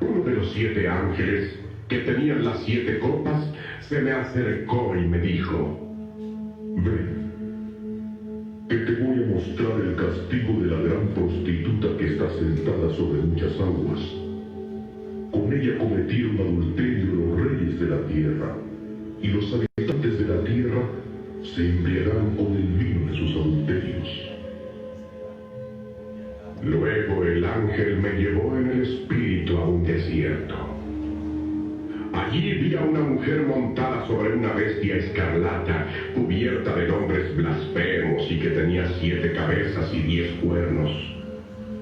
Uno de los 7 ángeles que tenían las 7 copas se me acercó y me dijo: ven, que te voy a mostrar el castigo de la gran prostituta que está sentada sobre muchas aguas. Con ella cometieron adulterio los reyes de la tierra, y los habitantes de la tierra se embriagaron con el vino de sus adulterios. Luego el ángel me llevó en el espíritu a un desierto. Allí vi a una mujer montada sobre una bestia escarlata, cubierta de nombres blasfemos y que tenía 7 cabezas y 10 cuernos.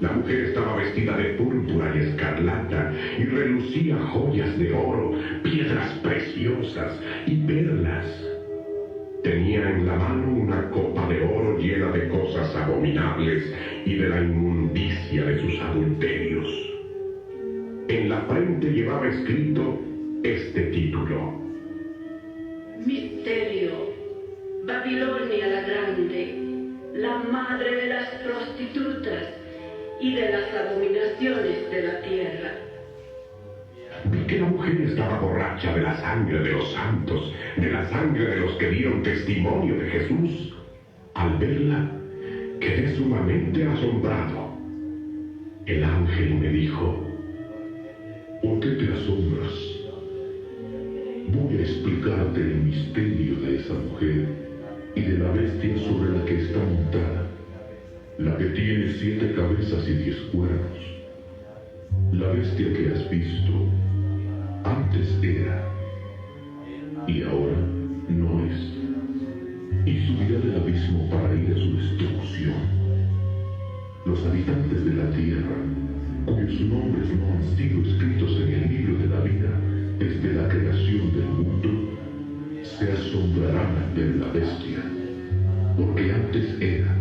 La mujer estaba vestida de púrpura y escarlata y relucía joyas de oro, piedras preciosas y perlas. Tenía en la mano una copa de oro llena de cosas abominables y de la inmundicia de sus adulterios. En la frente llevaba escrito este título: Misterio, Babilonia la Grande, la madre de las prostitutas y de las abominaciones de la tierra. Vi que la mujer estaba borracha de la sangre de los santos, de la sangre de los que dieron testimonio de Jesús. Al verla, quedé sumamente asombrado. El ángel me dijo: ¿por qué te asombras? Voy a explicarte el misterio de esa mujer y de la bestia sobre la que está montada, la que tiene 7 cabezas y 10 cuernos. La bestia que has visto antes era, y ahora no es, y subirá del abismo para ir a su destrucción. Los habitantes de la tierra, cuyos nombres no han sido escritos en el libro de la vida desde la creación del mundo, se asombrarán al ver la bestia, porque antes era,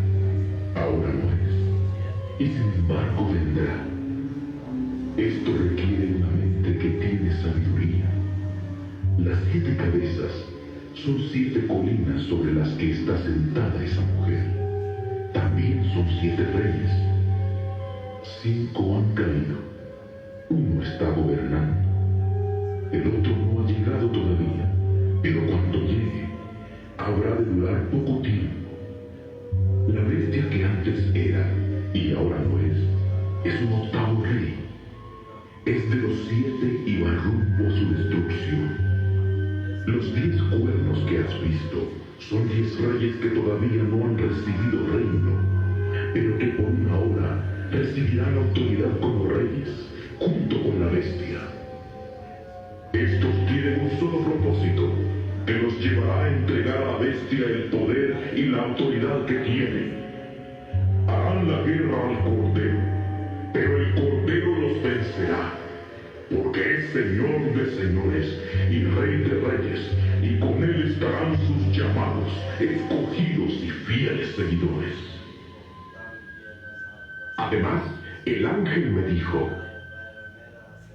ahora no es, y sin embargo vendrá. Esto requiere una mente que tiene sabiduría. Las 7 cabezas son 7 colinas sobre las que está sentada esa mujer. También son 7 reyes. 5 han caído. Uno está gobernando. El otro no ha llegado todavía, pero cuando llegue, habrá de durar poco tiempo. La bestia que antes era y ahora no es un 8º rey. Es de los 7 y va rumbo a su destrucción. Los 10 cuernos que has visto son 10 reyes que todavía no han recibido reino, pero que por una hora recibirán autoridad como reyes, junto con la bestia. Estos tienen un solo propósito, que los llevará a entregar a la bestia el poder y la autoridad que tiene. Harán la guerra al Cordero, pero el Cordero los vencerá, porque es Señor de señores y Rey de reyes, y con él estarán sus llamados, escogidos y fieles seguidores. Además, el ángel me dijo: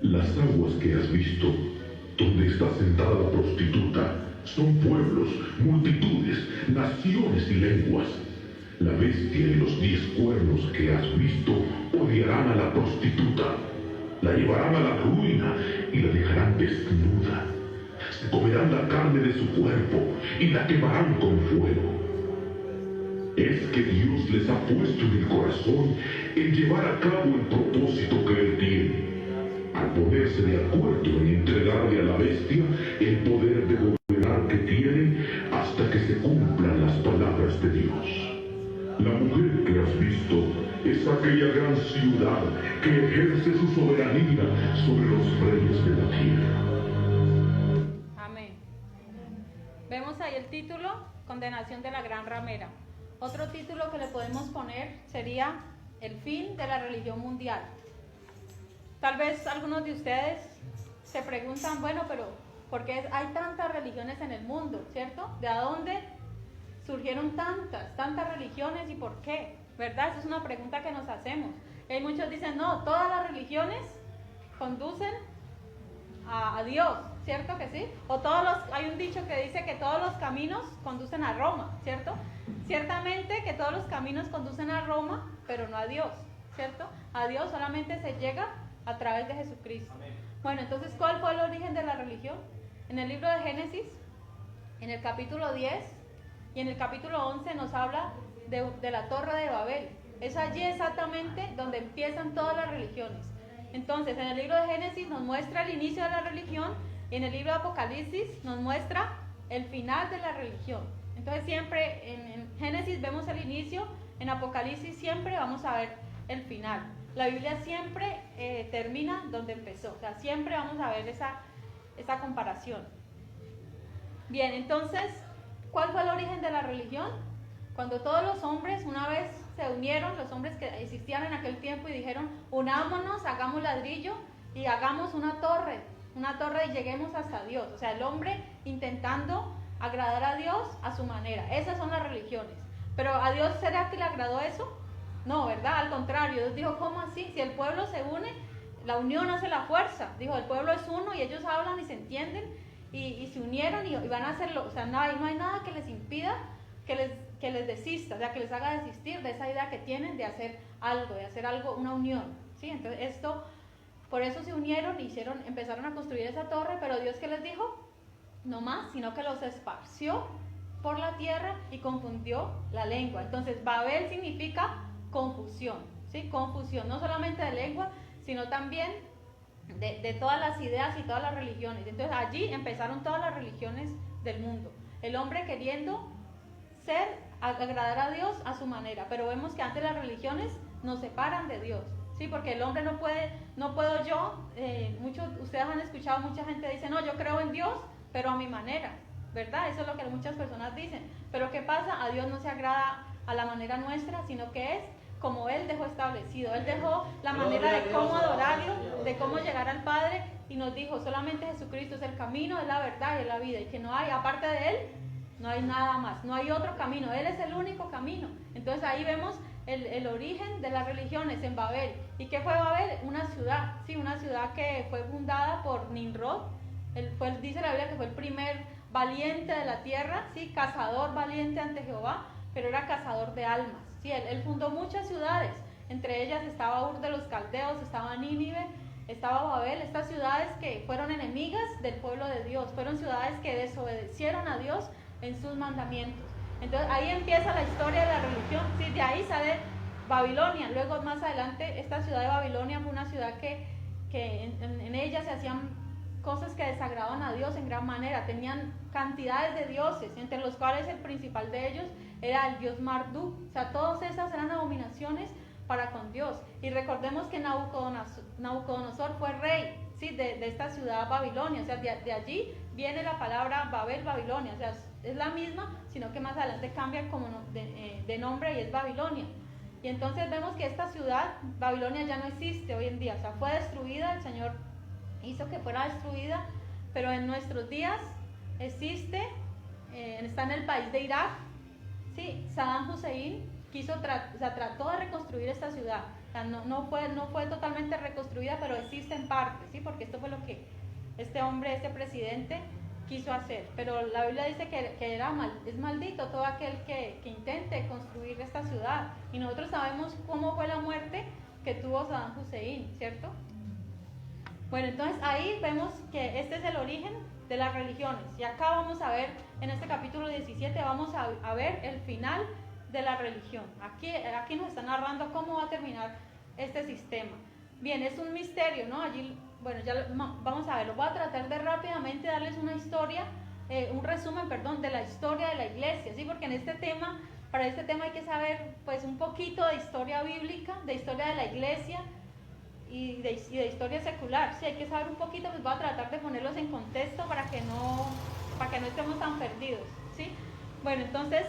las aguas que has visto, donde está sentada la prostituta, son pueblos, multitudes, naciones y lenguas. La bestia y los 10 cuernos que has visto odiarán a la prostituta, la llevarán a la ruina y la dejarán desnuda. Se comerán la carne de su cuerpo y la quemarán con fuego. Es que Dios les ha puesto en el corazón el llevar a cabo el propósito que Él tiene, al ponerse de acuerdo en entregarle a la bestia el poder de gobernar que tiene hasta que se cumplan las palabras de Dios. La mujer que has visto es aquella gran ciudad que ejerce su soberanía sobre los reyes de la tierra. Amén. Vemos ahí el título: Condenación de la gran ramera. Otro título que le podemos poner sería El fin de la religión mundial. Tal vez algunos de ustedes se preguntan, bueno, pero ¿por qué hay tantas religiones en el mundo, cierto? ¿De dónde surgieron tantas religiones y por qué? ¿Verdad? Esa es una pregunta que nos hacemos. Y muchos dicen, no, todas las religiones conducen a Dios, ¿cierto que sí? O hay un dicho que dice que todos los caminos conducen a Roma, ¿cierto? Ciertamente que todos los caminos conducen a Roma, pero no a Dios, ¿cierto? A Dios solamente se llega a través de Jesucristo. Amén. Bueno, entonces, ¿cuál fue el origen de la religión? En el libro de Génesis, en el capítulo 10 y en el capítulo 11 nos habla de la Torre de Babel. Es allí exactamente donde empiezan todas las religiones. Entonces, en el libro de Génesis nos muestra el inicio de la religión y en el libro de Apocalipsis nos muestra el final de la religión. Entonces, siempre en Génesis vemos el inicio, en Apocalipsis siempre vamos a ver el final. La Biblia siempre termina donde empezó, o sea, siempre vamos a ver esa comparación. Bien, entonces, ¿cuál fue el origen de la religión? Cuando todos los hombres una vez se unieron, los hombres que existían en aquel tiempo, y dijeron, unámonos, hagamos ladrillo y hagamos una torre y lleguemos hasta Dios. O sea, el hombre intentando agradar a Dios a su manera. Esas son las religiones. Pero ¿a Dios será que le agradó eso? No, ¿verdad? Al contrario, Dios dijo, ¿cómo así? Si el pueblo se une, la unión hace la fuerza. Dijo, el pueblo es uno y ellos hablan y se entienden y se unieron y van a hacerlo. O sea, no hay nada que les impida que les desista, o sea, que les haga desistir de esa idea que tienen de hacer algo, una unión, ¿sí? Entonces por eso se unieron y empezaron a construir esa torre, pero Dios, ¿qué les dijo? No más, sino que los esparció por la tierra y confundió la lengua. Entonces, Babel significa confusión, ¿sí? Confusión, no solamente de lengua, sino también de todas las ideas y todas las religiones. Entonces, allí empezaron todas las religiones del mundo. El hombre queriendo agradar a Dios a su manera, pero vemos que antes las religiones nos separan de Dios, ¿sí? Porque el hombre no puedo yo, ustedes han escuchado, mucha gente dice, no, yo creo en Dios, pero a mi manera, ¿verdad? Eso es lo que muchas personas dicen, pero ¿qué pasa? A Dios no se agrada a la manera nuestra, sino que es como Él dejó establecido. Él dejó la manera de cómo adorarlo, de cómo llegar al Padre, y nos dijo, solamente Jesucristo es el camino, es la verdad y es la vida, y que no hay, aparte de Él, no hay nada más, no hay otro camino, Él es el único camino. Entonces ahí vemos el origen de las religiones en Babel. ¿Y qué fue Babel? Una ciudad, sí, una ciudad que fue fundada por Nimrod. Dice la Biblia que fue el primer valiente de la tierra, sí, cazador valiente ante Jehová, pero era cazador de almas. Sí, él fundó muchas ciudades, entre ellas estaba Ur de los Caldeos, estaba Nínive, estaba Babel, estas ciudades que fueron enemigas del pueblo de Dios, fueron ciudades que desobedecieron a Dios en sus mandamientos. Entonces ahí empieza la historia de la religión, ¿sí? De ahí sale Babilonia. Luego más adelante esta ciudad de Babilonia fue una ciudad que en ella se hacían cosas que desagradaban a Dios en gran manera. Tenían cantidades de dioses, entre los cuales el principal de ellos era el dios Marduk. O sea, todas esas eran abominaciones para con Dios. Y recordemos que Nabucodonosor fue rey, ¿sí? de esta ciudad Babilonia. O sea, de allí viene la palabra Babel, Babilonia. O sea, es la misma, sino que más adelante cambia como de nombre y es Babilonia. Y entonces vemos que esta ciudad, Babilonia, ya no existe hoy en día. O sea, fue destruida, el Señor hizo que fuera destruida, pero en nuestros días existe, está en el país de Irak. Sí, Saddam Hussein trató de reconstruir esta ciudad. O sea, no fue totalmente reconstruida, pero existe en parte, ¿sí? Porque esto fue lo que este presidente quiso hacer. Pero la Biblia dice que es maldito todo aquel que intente construir esta ciudad. Y nosotros sabemos cómo fue la muerte que tuvo Saddam Hussein, ¿cierto? Bueno, entonces ahí vemos que este es el origen de las religiones. Y acá vamos a ver, en este capítulo 17, vamos a ver el final de la religión. Aquí nos está narrando cómo va a terminar este sistema. Bien, es un misterio, ¿no? Allí, bueno, ya vamos a verlo. Voy a tratar de rápidamente darles una historia, un resumen, de la historia de la iglesia, ¿sí? Porque para este tema hay que saber, pues, un poquito de historia bíblica, de historia de la iglesia, y de historia secular, sí, hay que saber un poquito, pues voy a tratar de ponerlos en contexto para que no estemos tan perdidos, ¿sí? Bueno, entonces,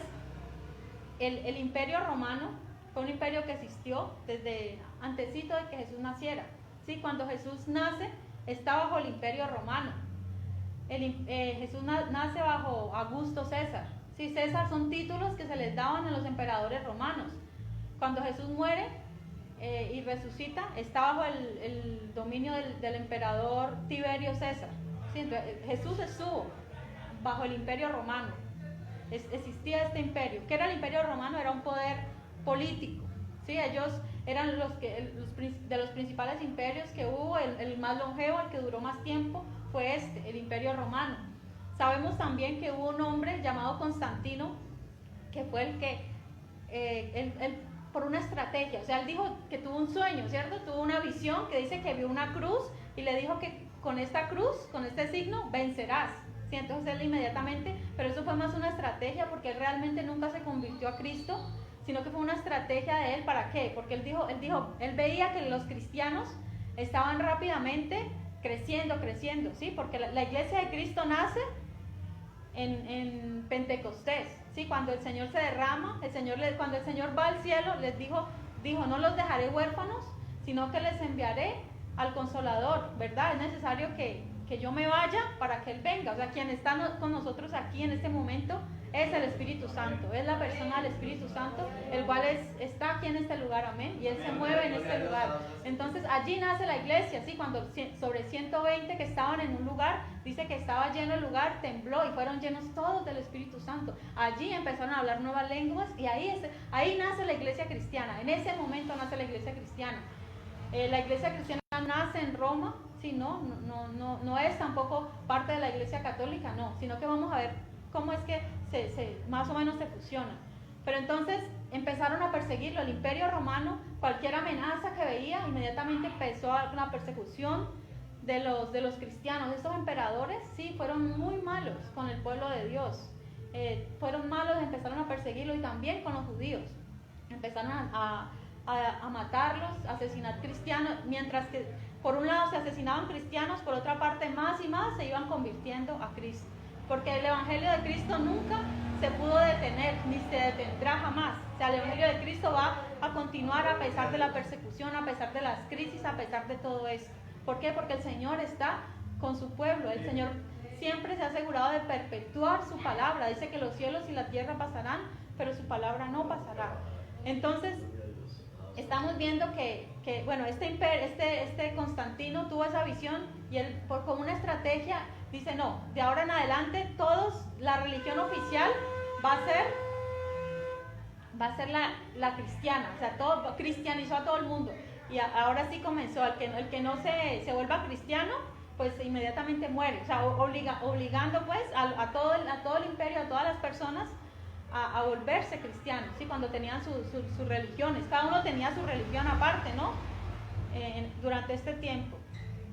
el imperio romano fue un imperio que existió desde antesito de que Jesús naciera, ¿sí? Cuando Jesús nace, está bajo el imperio romano. Jesús nace bajo Augusto César, ¿sí? César son títulos que se les daban a los emperadores romanos. Cuando Jesús muere, y resucita, está bajo el dominio del emperador Tiberio César. ¿Sí? Entonces, Jesús estuvo bajo el imperio romano. Existía este imperio. ¿Qué era el imperio romano? Era un poder político. ¿Sí? Ellos eran de los principales imperios que hubo, el más longevo, el que duró más tiempo, fue el Imperio Romano. Sabemos también que hubo un hombre llamado Constantino, que fue el que, él por una estrategia, o sea, él dijo que tuvo un sueño, ¿cierto? Tuvo una visión que dice que vio una cruz y le dijo que con esta cruz, con este signo, vencerás. Sí, entonces él inmediatamente, pero eso fue más una estrategia porque él realmente nunca se convirtió a Cristo, sino que fue una estrategia de él. ¿Para qué? Porque él veía que los cristianos estaban rápidamente creciendo, ¿sí? Porque la iglesia de Cristo nace en Pentecostés, ¿sí? Cuando el Señor se derrama, cuando el Señor va al cielo, les dijo, no los dejaré huérfanos, sino que les enviaré al Consolador, ¿verdad? Es necesario que yo me vaya para que Él venga. O sea, quien está con nosotros aquí en este momento es el Espíritu Santo, es la persona del Espíritu Santo, el cual está aquí en este lugar, amén, y Él se mueve en este lugar. Entonces allí nace la iglesia, ¿sí? Cuando sobre 120 que estaban en un lugar, dice que estaba lleno el lugar, tembló y fueron llenos todos del Espíritu Santo. Allí empezaron a hablar nuevas lenguas y ahí nace la iglesia cristiana. En ese momento nace la iglesia cristiana. La iglesia cristiana nace en Roma, ¿sí? No es tampoco parte de la iglesia católica, no, sino que vamos a ver cómo es que más o menos se fusiona. Pero entonces empezaron a perseguirlo, el Imperio Romano, cualquier amenaza que veía, inmediatamente empezó una persecución de los cristianos. Estos emperadores, sí, fueron muy malos con el pueblo de Dios, fueron malos, empezaron a perseguirlo, y también con los judíos, empezaron a matarlos, a asesinar cristianos, mientras que por un lado se asesinaban cristianos, por otra parte más y más se iban convirtiendo a Cristo, porque el Evangelio de Cristo nunca se pudo detener, ni se detendrá jamás. O sea, el Evangelio de Cristo va a continuar a pesar de la persecución, a pesar de las crisis, a pesar de todo esto. ¿Por qué? Porque el Señor está con su pueblo. El Señor siempre se ha asegurado de perpetuar su palabra. Dice que los cielos y la tierra pasarán, pero su palabra no pasará. Entonces, estamos viendo que bueno, este Constantino tuvo esa visión, y él, como una estrategia, dice, no, de ahora en adelante la religión oficial va a ser la cristiana. O sea, cristianizó a todo el mundo, y ahora sí comenzó, el que no se vuelva cristiano, pues inmediatamente muere. O sea, obligando pues a todo el imperio, a todas las personas a volverse cristianos, ¿sí? Cuando tenían sus religiones, cada uno tenía su religión aparte, ¿no? Durante este tiempo.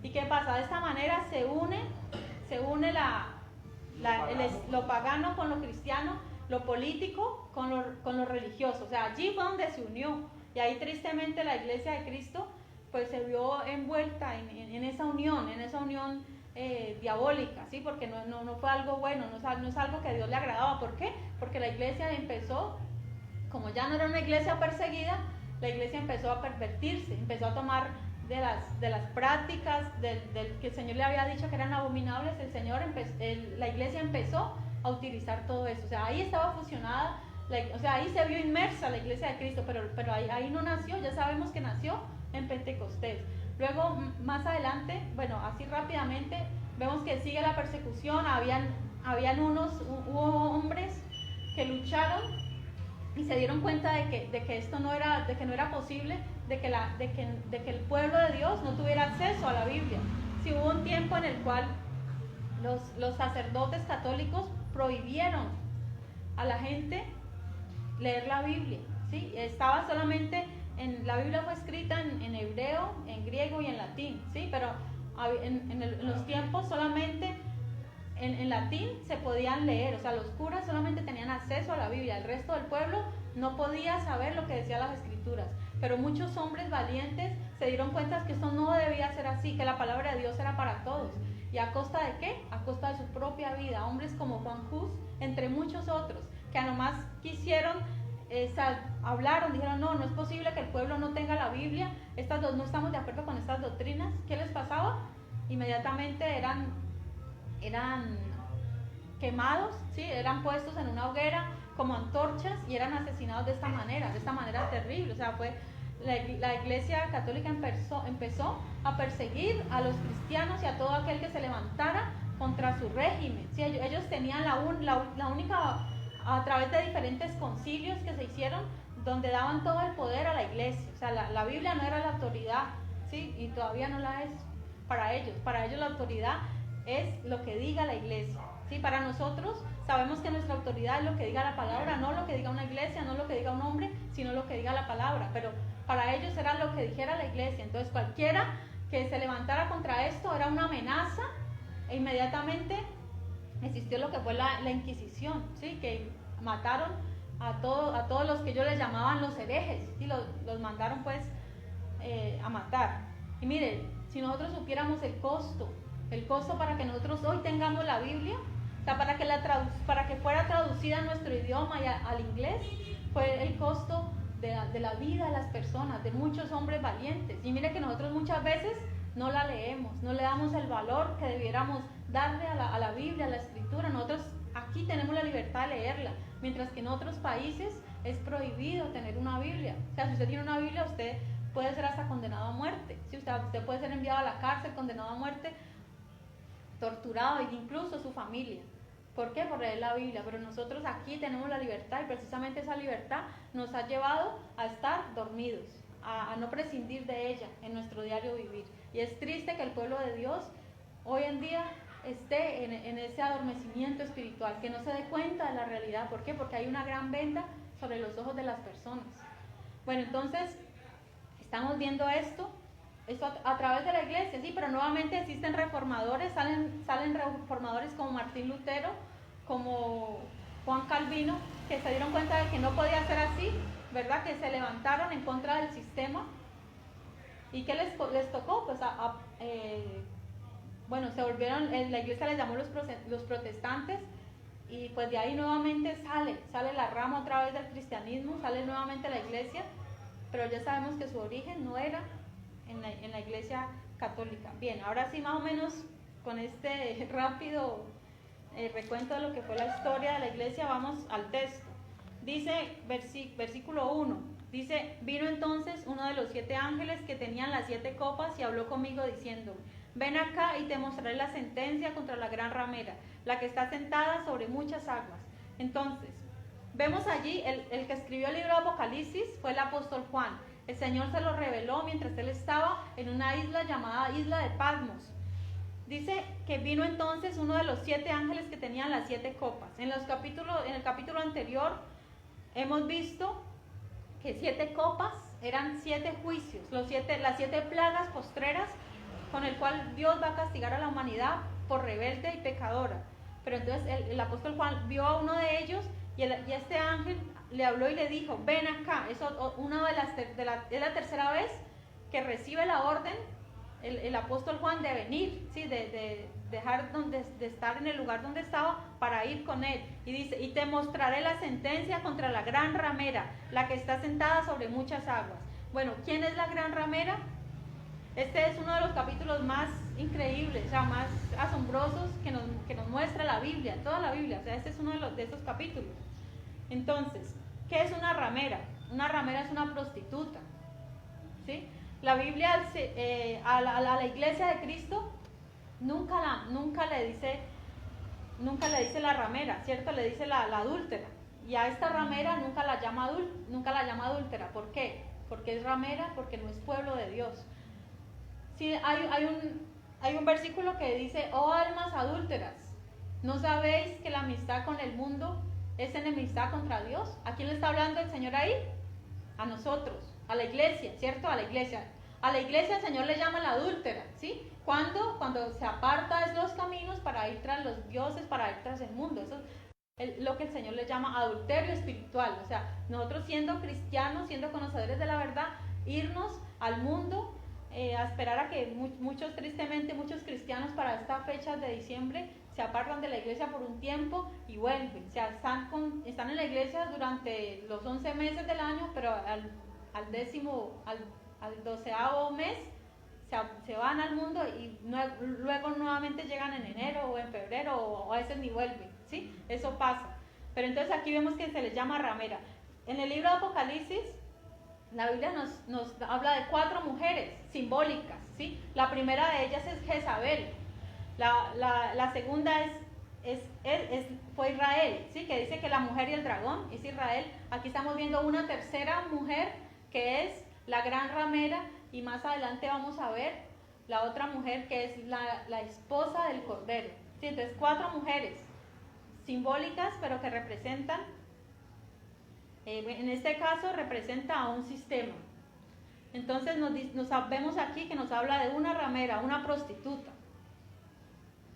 ¿Y qué pasa? De esta manera se une lo pagano con lo cristiano, lo político con lo religioso. O sea, allí fue donde se unió, y ahí tristemente la iglesia de Cristo pues se vio envuelta en esa unión diabólica, ¿sí? Porque no fue algo bueno, no es algo que a Dios le agradaba. ¿Por qué? Porque la iglesia empezó, como ya no era una iglesia perseguida, la iglesia empezó a pervertirse, empezó a tomar de las prácticas del que el Señor le había dicho que eran abominables. La iglesia empezó a utilizar todo eso. O sea, ahí estaba fusionada, o sea, ahí se vio inmersa la iglesia de Cristo, pero ahí no nació. Ya sabemos que nació en Pentecostés. Luego, más adelante, bueno, así rápidamente, vemos que sigue la persecución. Hubo hombres que lucharon y se dieron cuenta de que esto no era posible, de que el pueblo de Dios no tuviera acceso a la Biblia. Sí, hubo un tiempo en el cual los sacerdotes católicos prohibieron a la gente leer la Biblia, ¿sí? Estaba solamente la Biblia fue escrita en hebreo, en griego y en latín, ¿sí? Pero en los tiempos solamente en latín se podían leer. O sea, los curas solamente tenían acceso a la Biblia, el resto del pueblo no podía saber lo que decían las escrituras. Pero muchos hombres valientes se dieron cuenta que esto no debía ser así, que la palabra de Dios era para todos. ¿Y a costa de qué? A costa de su propia vida. Hombres como Juan Hus, entre muchos otros, que a nomás quisieron, hablaron, dijeron, no es posible que el pueblo no tenga la Biblia, no estamos de acuerdo con estas doctrinas. ¿Qué les pasaba? Inmediatamente eran quemados, ¿sí? Eran puestos en una hoguera como antorchas y eran asesinados de esta manera terrible. O sea, la iglesia católica empezó a perseguir a los cristianos y a todo aquel que se levantara contra su régimen, ¿sí? Ellos tenían la única, a través de diferentes concilios que se hicieron, donde daban todo el poder a la iglesia. O sea, la Biblia no era la autoridad, ¿sí? Y todavía no la es para ellos. Para ellos la autoridad es lo que diga la iglesia, ¿sí? Para nosotros sabemos que nuestra autoridad es lo que diga la palabra, no lo que diga una iglesia, no lo que diga un hombre, sino lo que diga la palabra. Pero para ellos era lo que dijera la iglesia. Entonces cualquiera que se levantara contra esto era una amenaza, e inmediatamente existió lo que fue la Inquisición, ¿sí? Que mataron a todos los que ellos les llamaban los herejes, y los mandaron pues a matar. Y miren, si nosotros supiéramos el costo para que nosotros hoy tengamos la Biblia, o sea, para que fuera traducida a nuestro idioma y al inglés, fue el costo de la vida de las personas, de muchos hombres valientes. Y mire que nosotros muchas veces no la leemos, no le damos el valor que debiéramos darle a la Biblia, a la Escritura. Nosotros aquí tenemos la libertad de leerla, mientras que en otros países es prohibido tener una Biblia. O sea, si usted tiene una Biblia, usted puede ser hasta condenado a muerte. ¿Sí? Usted puede ser enviado a la cárcel, condenado a muerte, torturado, e incluso su familia. ¿Por qué? Por leer la Biblia. Pero nosotros aquí tenemos la libertad, y precisamente esa libertad nos ha llevado a estar dormidos, a no prescindir de ella en nuestro diario vivir. Y es triste que el pueblo de Dios hoy en día esté en ese adormecimiento espiritual, que no se dé cuenta de la realidad. ¿Por qué? Porque hay una gran venda sobre los ojos de las personas. Bueno, entonces estamos viendo esto a través de la iglesia, sí, pero nuevamente existen reformadores, salen reformadores como Martín Lutero, como Juan Calvino, que se dieron cuenta de que no podía ser así, ¿verdad? Que se levantaron en contra del sistema. ¿Y qué les tocó? Pues bueno, se volvieron, la iglesia les llamó los protestantes, y pues de ahí nuevamente sale la rama otra vez del cristianismo, sale nuevamente la iglesia, pero ya sabemos que su origen no era en la iglesia católica. Bien, ahora sí, más o menos con este rápido recuento de lo que fue la historia de la iglesia, vamos al texto. Dice, versículo 1, dice: vino entonces uno de los 7 ángeles que tenían las 7 copas y habló conmigo diciendo: ven acá y te mostraré la sentencia contra la gran ramera, la que está sentada sobre muchas aguas. Entonces, vemos allí, el que escribió el libro de Apocalipsis fue el apóstol Juan. El Señor se lo reveló mientras él estaba en una isla llamada Isla de Patmos. Dice que vino entonces uno de los 7 ángeles que tenían las 7 copas. En el capítulo anterior hemos visto que 7 copas eran 7 juicios, las 7 plagas postreras con el cual Dios va a castigar a la humanidad por rebelde y pecadora. Pero entonces el apóstol Juan vio a uno de ellos, y este ángel le habló y le dijo: ven acá. Es la tercera vez que recibe la orden el apóstol Juan de venir, ¿sí? de dejar de estar en el lugar donde estaba para ir con él. Y dice: y te mostraré la sentencia contra la gran ramera, la que está sentada sobre muchas aguas. Bueno, ¿quién es la gran ramera? Este es uno de los capítulos más increíbles, o sea, más asombrosos que nos muestra la Biblia, toda la Biblia. O sea, este es uno de estos capítulos. Entonces, ¿qué es una ramera? Una ramera es una prostituta, ¿sí? La Biblia a la iglesia de Cristo nunca le dice la ramera, ¿cierto? Le dice la adúltera. Y a esta ramera nunca la llama adúltera. ¿Por qué? Porque es ramera, porque no es pueblo de Dios. Sí, hay un versículo que dice: oh almas adúlteras, ¿no sabéis que la amistad con el mundo es enemistad contra Dios? ¿A quién le está hablando el Señor ahí? A nosotros, a la iglesia, ¿cierto? A la iglesia el Señor le llama la adúltera, ¿sí? Cuando se aparta de los caminos para ir tras los dioses, para ir tras el mundo. Eso es lo que el Señor le llama adulterio espiritual. O sea, nosotros siendo cristianos, siendo conocedores de la verdad, irnos al mundo, a esperar a que tristemente muchos cristianos para estas fechas de diciembre se apartan de la iglesia por un tiempo y vuelven. O sea, están en la iglesia durante los 11 meses del año, pero al 12º mes se van al mundo, y luego nuevamente llegan en enero o en febrero, o a veces ni vuelven, ¿sí? Eso pasa. Pero entonces aquí vemos que se les llama ramera. En el libro de Apocalipsis, la Biblia nos habla de 4 mujeres simbólicas, ¿sí? La primera de ellas es Jezabel, la segunda es fue Israel, ¿sí? Que dice que la mujer y el dragón es Israel. Aquí estamos viendo una tercera mujer que es la gran ramera, y más adelante vamos a ver la otra mujer que es la esposa del Cordero. ¿Sí? Entonces 4 mujeres simbólicas, pero que representan, en este caso representa a un sistema. Entonces vemos aquí que nos habla de una ramera, una prostituta.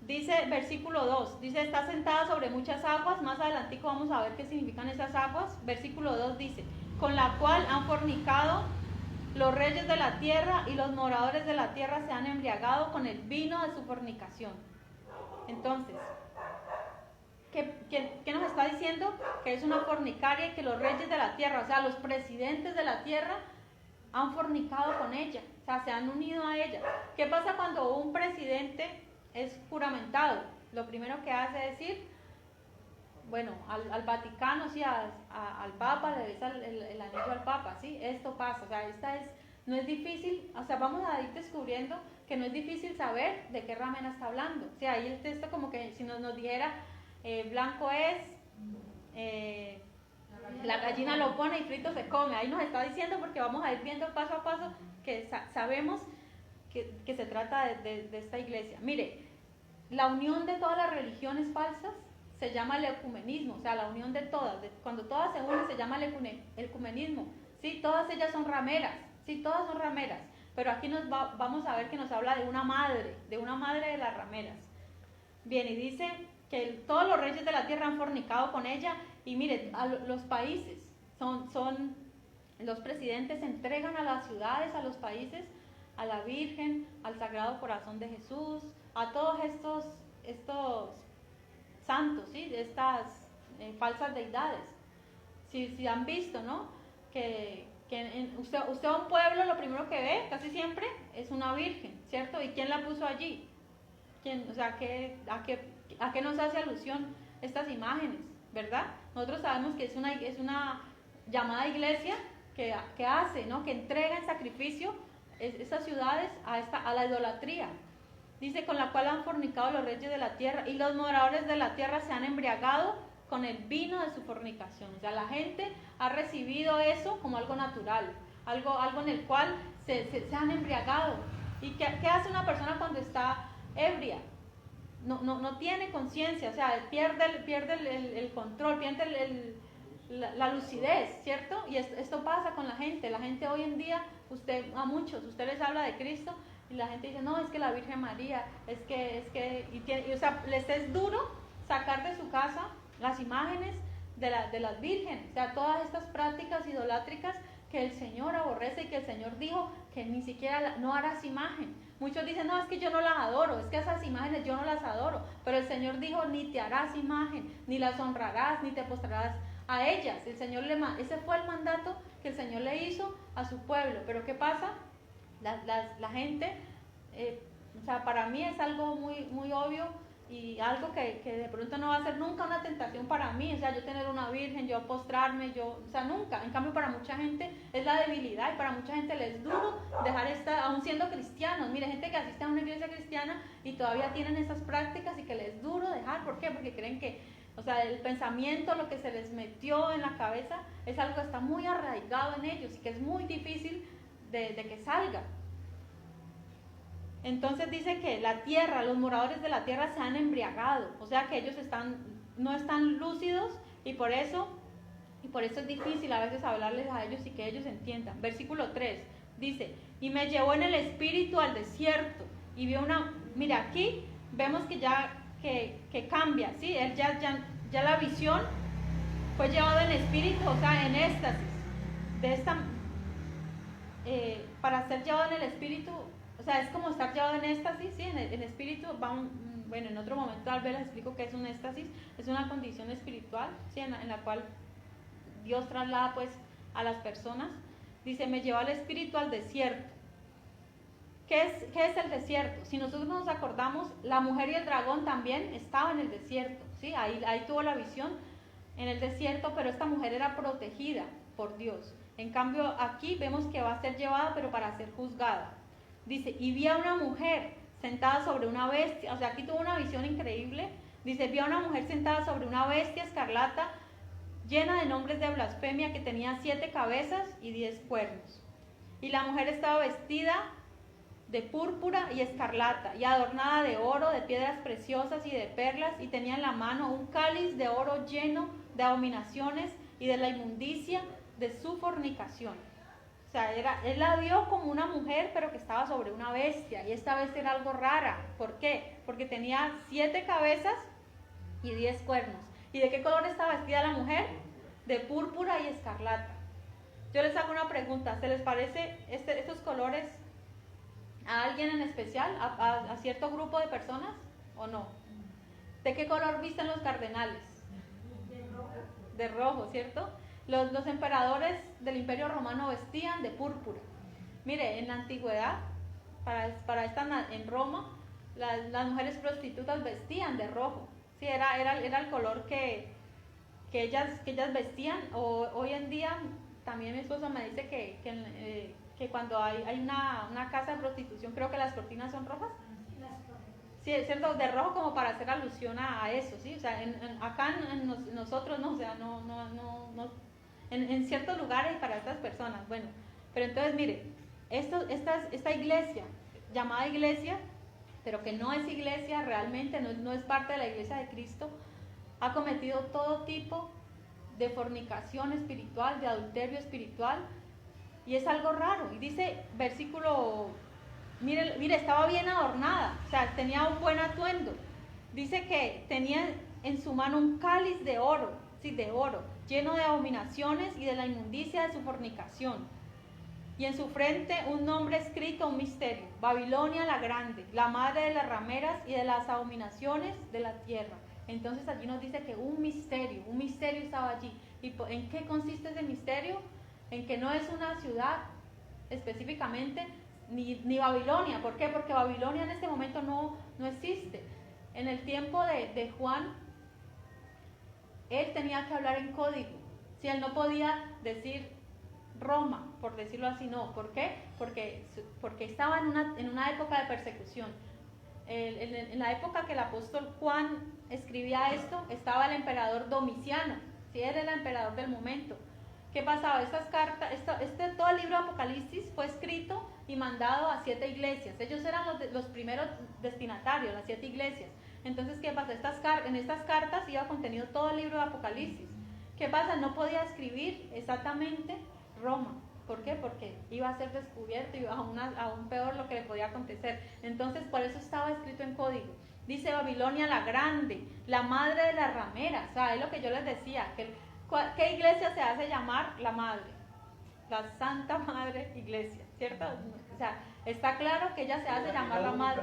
Dice versículo 2, dice, está sentada sobre muchas aguas. Más adelantico vamos a ver qué significan esas aguas. Versículo 2 dice, con la cual han fornicado los reyes de la tierra, y los moradores de la tierra se han embriagado con el vino de su fornicación. Entonces, ¿qué nos está diciendo? Que es una fornicaria, y que los reyes de la tierra, o sea, los presidentes de la tierra, han fornicado con ella, o sea, se han unido a ella. ¿Qué pasa cuando un presidente es juramentado? Lo primero que hace es decir, bueno, al Vaticano, sí, al Papa, le besa el anillo al Papa, sí, esto pasa, o sea, no es difícil, o sea, vamos a ir descubriendo que no es difícil saber de qué ramera está hablando. O sea, ahí el texto como que si nos dijera, blanco es, la gallina lo pone y frito se come. Ahí nos está diciendo, porque vamos a ir viendo paso a paso que sabemos que se trata de esta iglesia. Mire, la unión de todas las religiones falsas se llama el ecumenismo, o sea, la unión de todas. Cuando todas se unen se llama el ecumenismo. Sí, todas ellas son rameras, sí, todas son rameras. Pero aquí vamos a ver que nos habla de una madre de las rameras. Bien, y dice que todos los reyes de la tierra han fornicado con ella. Y mire, los países, los presidentes entregan a las ciudades, a los países, a la Virgen, al Sagrado Corazón de Jesús, a todos estos santos, ¿sí? De estas falsas deidades. Si han visto, ¿no? Que usted a un pueblo lo primero que ve, casi siempre, es una virgen, ¿cierto? ¿Y quién la puso allí? ¿Quién? O sea, ¿a qué nos hace alusión estas imágenes, verdad? Nosotros sabemos que es una llamada iglesia que hace, ¿no? Que entrega en sacrificio esas ciudades a la idolatría. Dice, con la cual han fornicado los reyes de la tierra, y los moradores de la tierra se han embriagado con el vino de su fornicación. O sea, la gente ha recibido eso como algo natural, algo en el cual se han embriagado. ¿Y qué hace una persona cuando está ebria? No tiene conciencia, o sea, pierde el control, pierde la lucidez, ¿cierto? Y esto pasa con la gente. La gente hoy en día, usted les habla de Cristo, y la gente dice, no, es que la Virgen María, o sea, les es duro sacar de su casa las imágenes de las vírgenes, o sea, todas estas prácticas idolátricas que el Señor aborrece, y que el Señor dijo que ni siquiera no harás imagen. Muchos dicen, no, es que yo no las adoro, es que esas imágenes yo no las adoro, pero el Señor dijo, ni te harás imagen, ni las honrarás, ni te postrarás a ellas. Ese fue el mandato que el Señor le hizo a su pueblo. Pero ¿qué pasa? La gente, o sea, para mí es algo muy, muy obvio, y algo que de pronto no va a ser nunca una tentación para mí, o sea, yo tener una virgen, yo postrarme, o sea, nunca. En cambio, para mucha gente es la debilidad, y para mucha gente les es duro dejar aún siendo cristianos. Mire, gente que asiste a una iglesia cristiana y todavía tienen esas prácticas, y que les es duro dejar. ¿Por qué? Porque creen que, o sea, el pensamiento, lo que se les metió en la cabeza, es algo que está muy arraigado en ellos, y que es muy difícil de que salga. Entonces dice que la tierra, los moradores de la tierra se han embriagado, o sea que ellos no están lúcidos, y por eso es difícil a veces hablarles a ellos y que ellos entiendan. Versículo 3 dice, y me llevó en el espíritu al desierto, y vio mira, aquí vemos que ya que cambia, ¿sí? Él ya la visión fue llevado en espíritu, o sea, en éxtasis, para ser llevado en el espíritu. O sea, es como estar llevado en éxtasis, ¿sí? En espíritu. Bueno, en otro momento tal vez les explico qué es un éxtasis. Es una condición espiritual, ¿sí? En la cual Dios traslada pues a las personas. Dice, me llevó al espíritu al desierto. ¿Qué es el desierto? Si nosotros nos acordamos, la mujer y el dragón también estaban en el desierto, ¿sí? Ahí tuvo la visión en el desierto, pero esta mujer era protegida por Dios. En cambio, aquí vemos que va a ser llevada, pero para ser juzgada. Dice, y vi a una mujer sentada sobre una bestia. O sea, aquí tuvo una visión increíble Dice, vio a una mujer sentada sobre una bestia escarlata, llena de nombres de blasfemia, que tenía 7 cabezas y 10 cuernos. Y la mujer estaba vestida de púrpura y escarlata, y adornada de oro, de piedras preciosas y de perlas, y tenía en la mano un cáliz de oro lleno de abominaciones y de la inmundicia de su fornicación. O sea, él la vio como una mujer, pero que estaba sobre una bestia, y esta bestia era algo rara. ¿Por qué? Porque tenía 7 cabezas y 10 cuernos. ¿Y de qué color estaba vestida la mujer? De púrpura y escarlata. Yo les hago una pregunta, ¿se les parece estos colores a alguien en especial, a cierto grupo de personas o no? ¿De qué color visten los cardenales? De rojo, ¿cierto? Los emperadores del Imperio Romano vestían de púrpura. Mire, en la antigüedad, en Roma, las mujeres prostitutas vestían de rojo. Sí, era el color que ellas vestían. Hoy en día, también mi esposo me dice que cuando hay una casa de prostitución, creo que las cortinas son rojas. Sí, es cierto, de rojo, como para hacer alusión a eso, ¿sí? O sea, acá nosotros no, o sea, no, en ciertos lugares para estas personas, bueno. Pero entonces, mire, esta iglesia, llamada iglesia, pero que no es iglesia realmente, no es parte de la iglesia de Cristo, ha cometido todo tipo de fornicación espiritual, de adulterio espiritual, y es algo raro. Y dice, versículo, mire, estaba bien adornada, o sea, tenía un buen atuendo. Dice que tenía en su mano un cáliz de oro, sí, de oro, lleno de abominaciones y de la inmundicia de su fornicación. Y en su frente un nombre escrito, un misterio: Babilonia la grande, la madre de las rameras y de las abominaciones de la tierra. Entonces allí nos dice que un misterio estaba allí. ¿Y en qué consiste ese misterio? En que no es una ciudad específicamente, ni Babilonia. ¿Por qué? Porque Babilonia en este momento no existe. En el tiempo de Juan, él tenía que hablar en código. Si él no podía decir Roma, por decirlo así, no. ¿Por qué? Porque estaba en una época de persecución. En la época que el apóstol Juan escribía esto, estaba el emperador Domiciano, ¿sí? Él era el emperador del momento. ¿Qué pasaba? Estas cartas, todo el libro de Apocalipsis fue escrito y mandado a 7 iglesias. Ellos eran los primeros destinatarios, las 7 iglesias. Entonces, ¿qué pasa? En estas cartas iba contenido todo el libro de Apocalipsis. ¿Qué pasa? No podía escribir exactamente Roma. ¿Por qué? Porque iba a ser descubierto y aún peor lo que le podía acontecer. Entonces, por eso estaba escrito en código. Dice Babilonia la grande, la madre de las rameras. O sea, es lo que yo les decía, ¿qué iglesia se hace llamar la madre? La Santa Madre Iglesia, ¿cierto? O sea, está claro que ella se hace llamar la madre.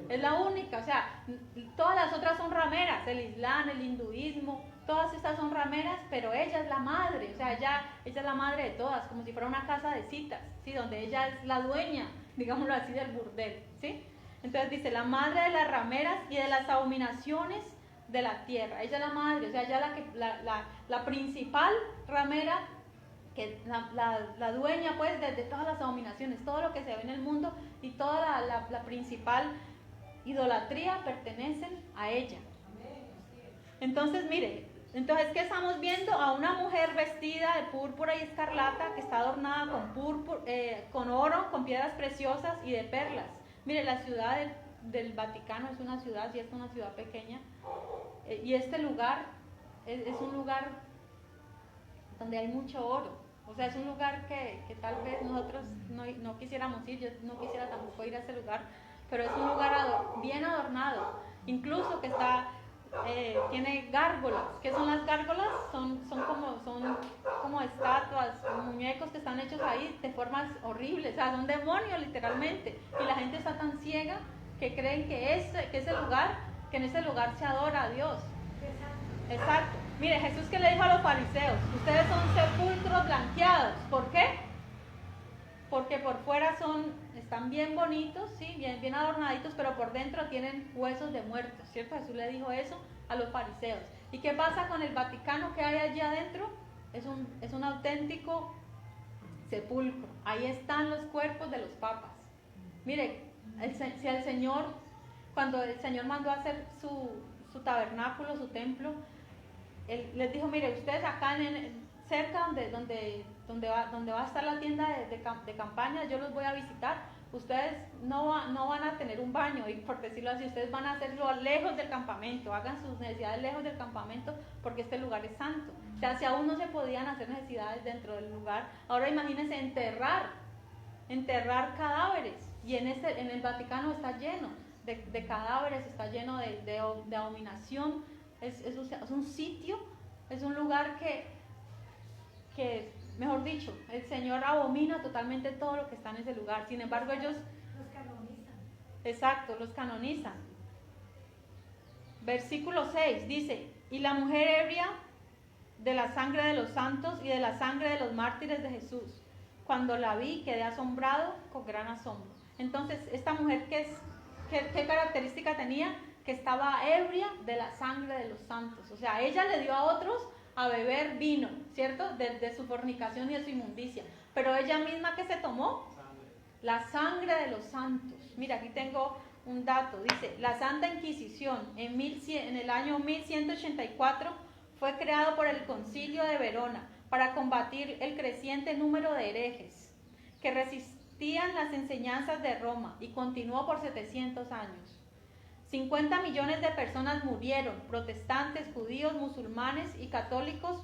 Es la única, o sea, todas las otras son rameras, el Islam, el hinduismo, todas estas son rameras, pero ella es la madre, o sea, ella es la madre de todas, como si fuera una casa de citas, ¿sí? Donde ella es la dueña, digámoslo así, del burdel, ¿sí? Entonces dice, la madre de las rameras y de las abominaciones de la tierra. Ella es la madre, o sea, ella es la principal ramera, que la dueña, pues, de todas las abominaciones, todo lo que se ve en el mundo y toda la principal idolatría pertenecen a ella. Entonces, mire, ¿qué estamos viendo? A una mujer vestida de púrpura y escarlata, que está adornada con oro, con piedras preciosas y de perlas. Mire, la ciudad del Vaticano es una ciudad, sí, es una ciudad pequeña, y este lugar es un lugar donde hay mucho oro. O sea, es un lugar que tal vez nosotros no quisiéramos ir, yo no quisiera tampoco ir a ese lugar, pero es un lugar bien adornado, incluso que tiene gárgolas. ¿Qué son las gárgolas? Son como estatuas, muñecos que están hechos ahí de formas horribles, o sea, son demonios literalmente, y la gente está tan ciega que creen que en ese lugar se adora a Dios. Exacto. Mire, Jesús, ¿qué le dijo a los fariseos? Ustedes son sepulcros blanqueados. ¿Por qué? Porque por fuera están bien bonitos, ¿sí? bien adornaditos, pero por dentro tienen huesos de muertos, ¿cierto? Jesús le dijo eso a los fariseos. ¿Y qué pasa con el Vaticano que hay allí adentro? Es un auténtico sepulcro. Ahí están los cuerpos de los papas. Mire, cuando el Señor mandó a hacer su tabernáculo, su templo. Él les dijo, mire, ustedes acá cerca donde va a estar la tienda de campaña, yo los voy a visitar. Ustedes no van a tener un baño, y por decirlo así, ustedes van a hacerlo lejos del campamento, hagan sus necesidades lejos del campamento, porque este lugar es santo. O sea, si aún no se podían hacer necesidades dentro del lugar, ahora imagínense enterrar cadáveres, y en el Vaticano está lleno de cadáveres, está lleno de abominación. Es un sitio, es un lugar que, mejor dicho, el Señor abomina totalmente todo lo que está en ese lugar. Sin embargo, ellos los canonizan. Exacto, los canonizan. Versículo 6 dice, y la mujer ebria de la sangre de los santos y de la sangre de los mártires de Jesús. Cuando la vi, quedé asombrado con gran asombro. Entonces, esta mujer, ¿qué característica tenía? Que estaba ebria de la sangre de los santos. O sea, ella le dio a otros a beber vino, ¿cierto? De su fornicación y de su inmundicia. Pero ella misma, ¿qué se tomó? La sangre de los santos. Mira, aquí tengo un dato. Dice, la Santa Inquisición en el año 1184 fue creado por el Concilio de Verona para combatir el creciente número de herejes que resistían las enseñanzas de Roma, y continuó por 700 años. 50 millones de personas murieron, protestantes, judíos, musulmanes y católicos,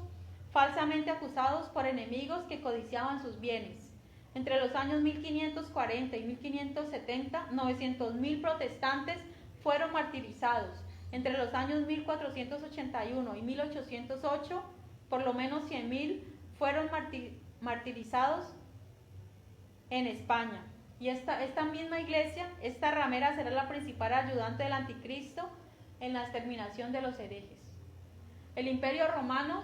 falsamente acusados por enemigos que codiciaban sus bienes. Entre los años 1540 y 1570, 900.000 protestantes fueron martirizados. Entre los años 1481 y 1808, por lo menos 100.000 fueron martirizados en España. Y esta misma iglesia, esta ramera, será la principal ayudante del anticristo en la exterminación de los herejes. El Imperio Romano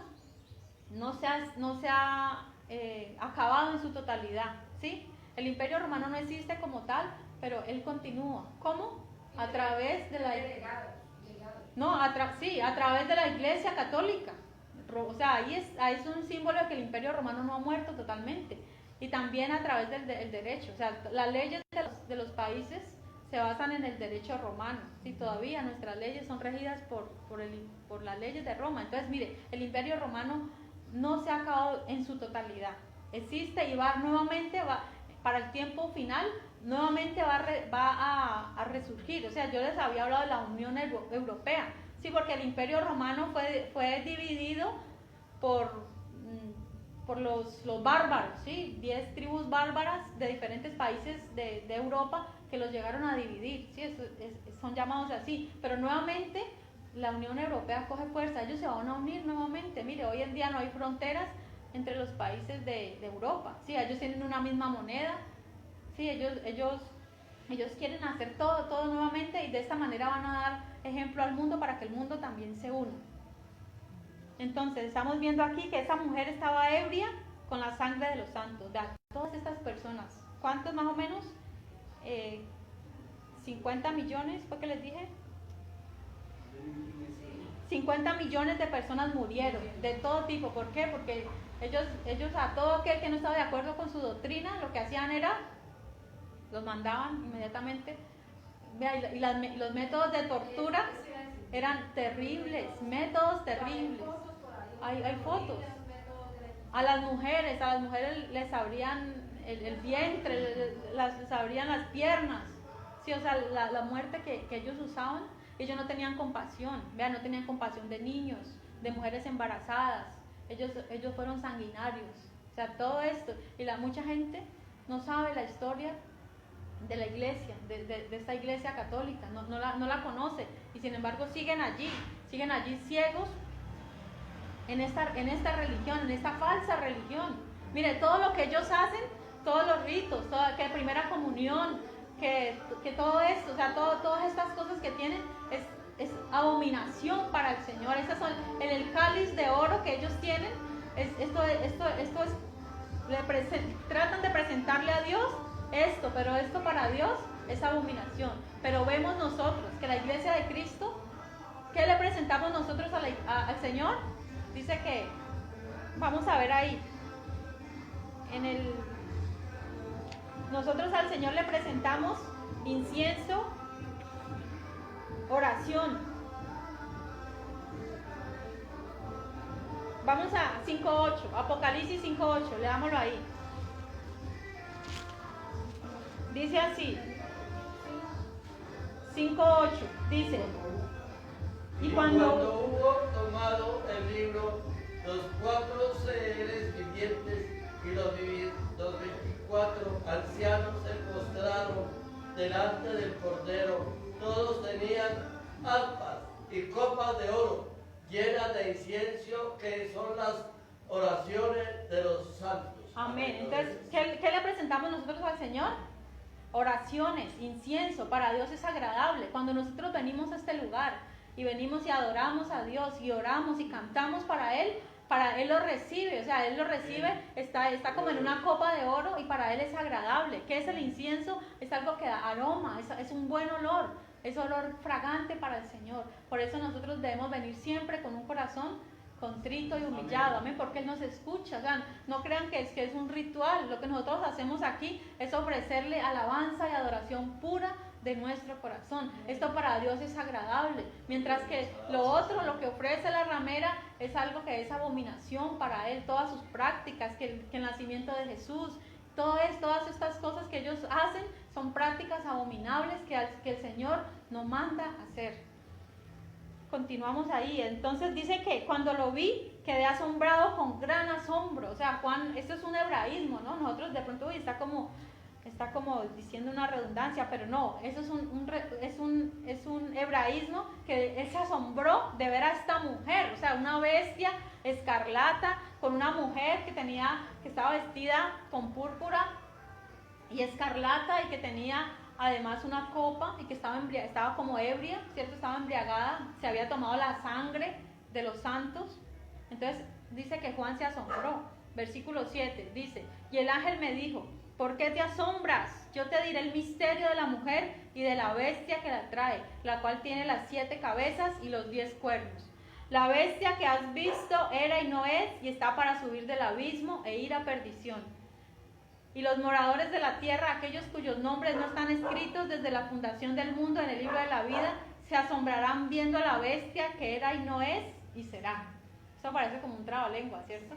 no se ha acabado en su totalidad, ¿sí? El Imperio Romano no existe como tal, pero él continúa. ¿Cómo? A través de a través de la Iglesia Católica. O sea, ahí es un símbolo de que el Imperio Romano no ha muerto totalmente. Y también a través del derecho. O sea, las leyes de los países se basan en el derecho romano. ¿Sí? Todavía nuestras leyes son regidas por las leyes de Roma. Entonces, mire, el Imperio Romano no se ha acabado en su totalidad. Existe y para el tiempo final, nuevamente va a resurgir. O sea, yo les había hablado de la Unión Europea. Sí, porque el Imperio Romano fue dividido por los bárbaros, ¿sí? 10 tribus bárbaras de diferentes países de Europa que los llegaron a dividir, ¿sí? Son llamados así, pero nuevamente la Unión Europea coge fuerza, ellos se van a unir nuevamente. Mire, hoy en día no hay fronteras entre los países de Europa, ¿sí? Ellos tienen una misma moneda, ¿sí? Ellos quieren hacer todo nuevamente, y de esta manera van a dar ejemplo al mundo para que el mundo también se una. Entonces, estamos viendo aquí que esa mujer estaba ebria con la sangre de los santos. De todas estas personas, ¿cuántos más o menos? 50 millones, ¿fue que les dije? 50 millones de personas murieron, de todo tipo. ¿Por qué? Porque ellos a todo aquel que no estaba de acuerdo con su doctrina, lo que hacían era, los mandaban inmediatamente. Vea, y los métodos de tortura eran terribles, métodos terribles. Hay fotos. A las mujeres les abrían el vientre, les abrían las piernas. Sí, o sea, la muerte que ellos usaban, ellos no tenían compasión. Vean, no tenían compasión de niños, de mujeres embarazadas. Ellos fueron sanguinarios. O sea, todo esto. Y mucha gente no sabe la historia de la iglesia, de esta iglesia católica, no la conoce, y sin embargo siguen allí ciegos en esta religión, en esta falsa religión. Mire, todo lo que ellos hacen, todos los ritos, que primera comunión, que todo esto, o sea, todas estas cosas que tienen es abominación para el Señor. Estas son el cáliz de oro que ellos tienen, tratan de presentarle a Dios esto, pero esto para Dios es abominación. Pero vemos nosotros que la iglesia de Cristo, ¿qué le presentamos nosotros al Señor? Dice que, vamos a ver ahí, nosotros al Señor le presentamos incienso, oración. Vamos a 5.8, Apocalipsis 5.8, leámoslo ahí. Dice así, 5.8, dice, y cuando hubo tomado el libro, los 4 seres vivientes y los 24 ancianos se postraron delante del Cordero. Todos tenían arpas y copas de oro llenas de incienso, que son las oraciones de los santos. Amén. Entonces, ¿qué le presentamos nosotros al Señor? Oraciones, incienso. Para Dios es agradable. Cuando nosotros venimos a este lugar y venimos y adoramos a Dios y oramos y cantamos para Él lo recibe. O sea, Él lo recibe, está como en una copa de oro y para Él es agradable. ¿Qué es el incienso? Es algo que da aroma, es un buen olor, es olor fragante para el Señor. Por eso nosotros debemos venir siempre con un corazón contrito y humillado, amén, porque Él nos escucha. O sea, no crean que es un ritual. Lo que nosotros hacemos aquí es ofrecerle alabanza y adoración pura de nuestro corazón. Esto para Dios es agradable, mientras que lo otro, lo que ofrece la ramera, es algo que es abominación para Él. Todas sus prácticas, que el nacimiento de Jesús, todas estas cosas que ellos hacen son prácticas abominables que el Señor nos manda hacer. Continuamos ahí. Entonces dice que cuando lo vi, quedé asombrado con gran asombro. O sea, Juan, esto es un hebraísmo, ¿no? Nosotros de pronto está como diciendo una redundancia, pero no, eso es un hebraísmo, que él se asombró de ver a esta mujer, o sea, una bestia escarlata con una mujer que estaba vestida con púrpura y escarlata y que tenía además una copa y que estaba como ebria, ¿cierto? Estaba embriagada, se había tomado la sangre de los santos. Entonces dice que Juan se asombró. Versículo 7 dice, y el ángel me dijo, ¿por qué te asombras? Yo te diré el misterio de la mujer y de la bestia que la trae, la cual tiene las 7 cabezas y los 10 cuernos. La bestia que has visto era y no es, y está para subir del abismo e ir a perdición. Y los moradores de la tierra, aquellos cuyos nombres no están escritos desde la fundación del mundo en el libro de la vida, se asombrarán viendo a la bestia que era y no es y será. Eso parece como un trabalengua, ¿cierto?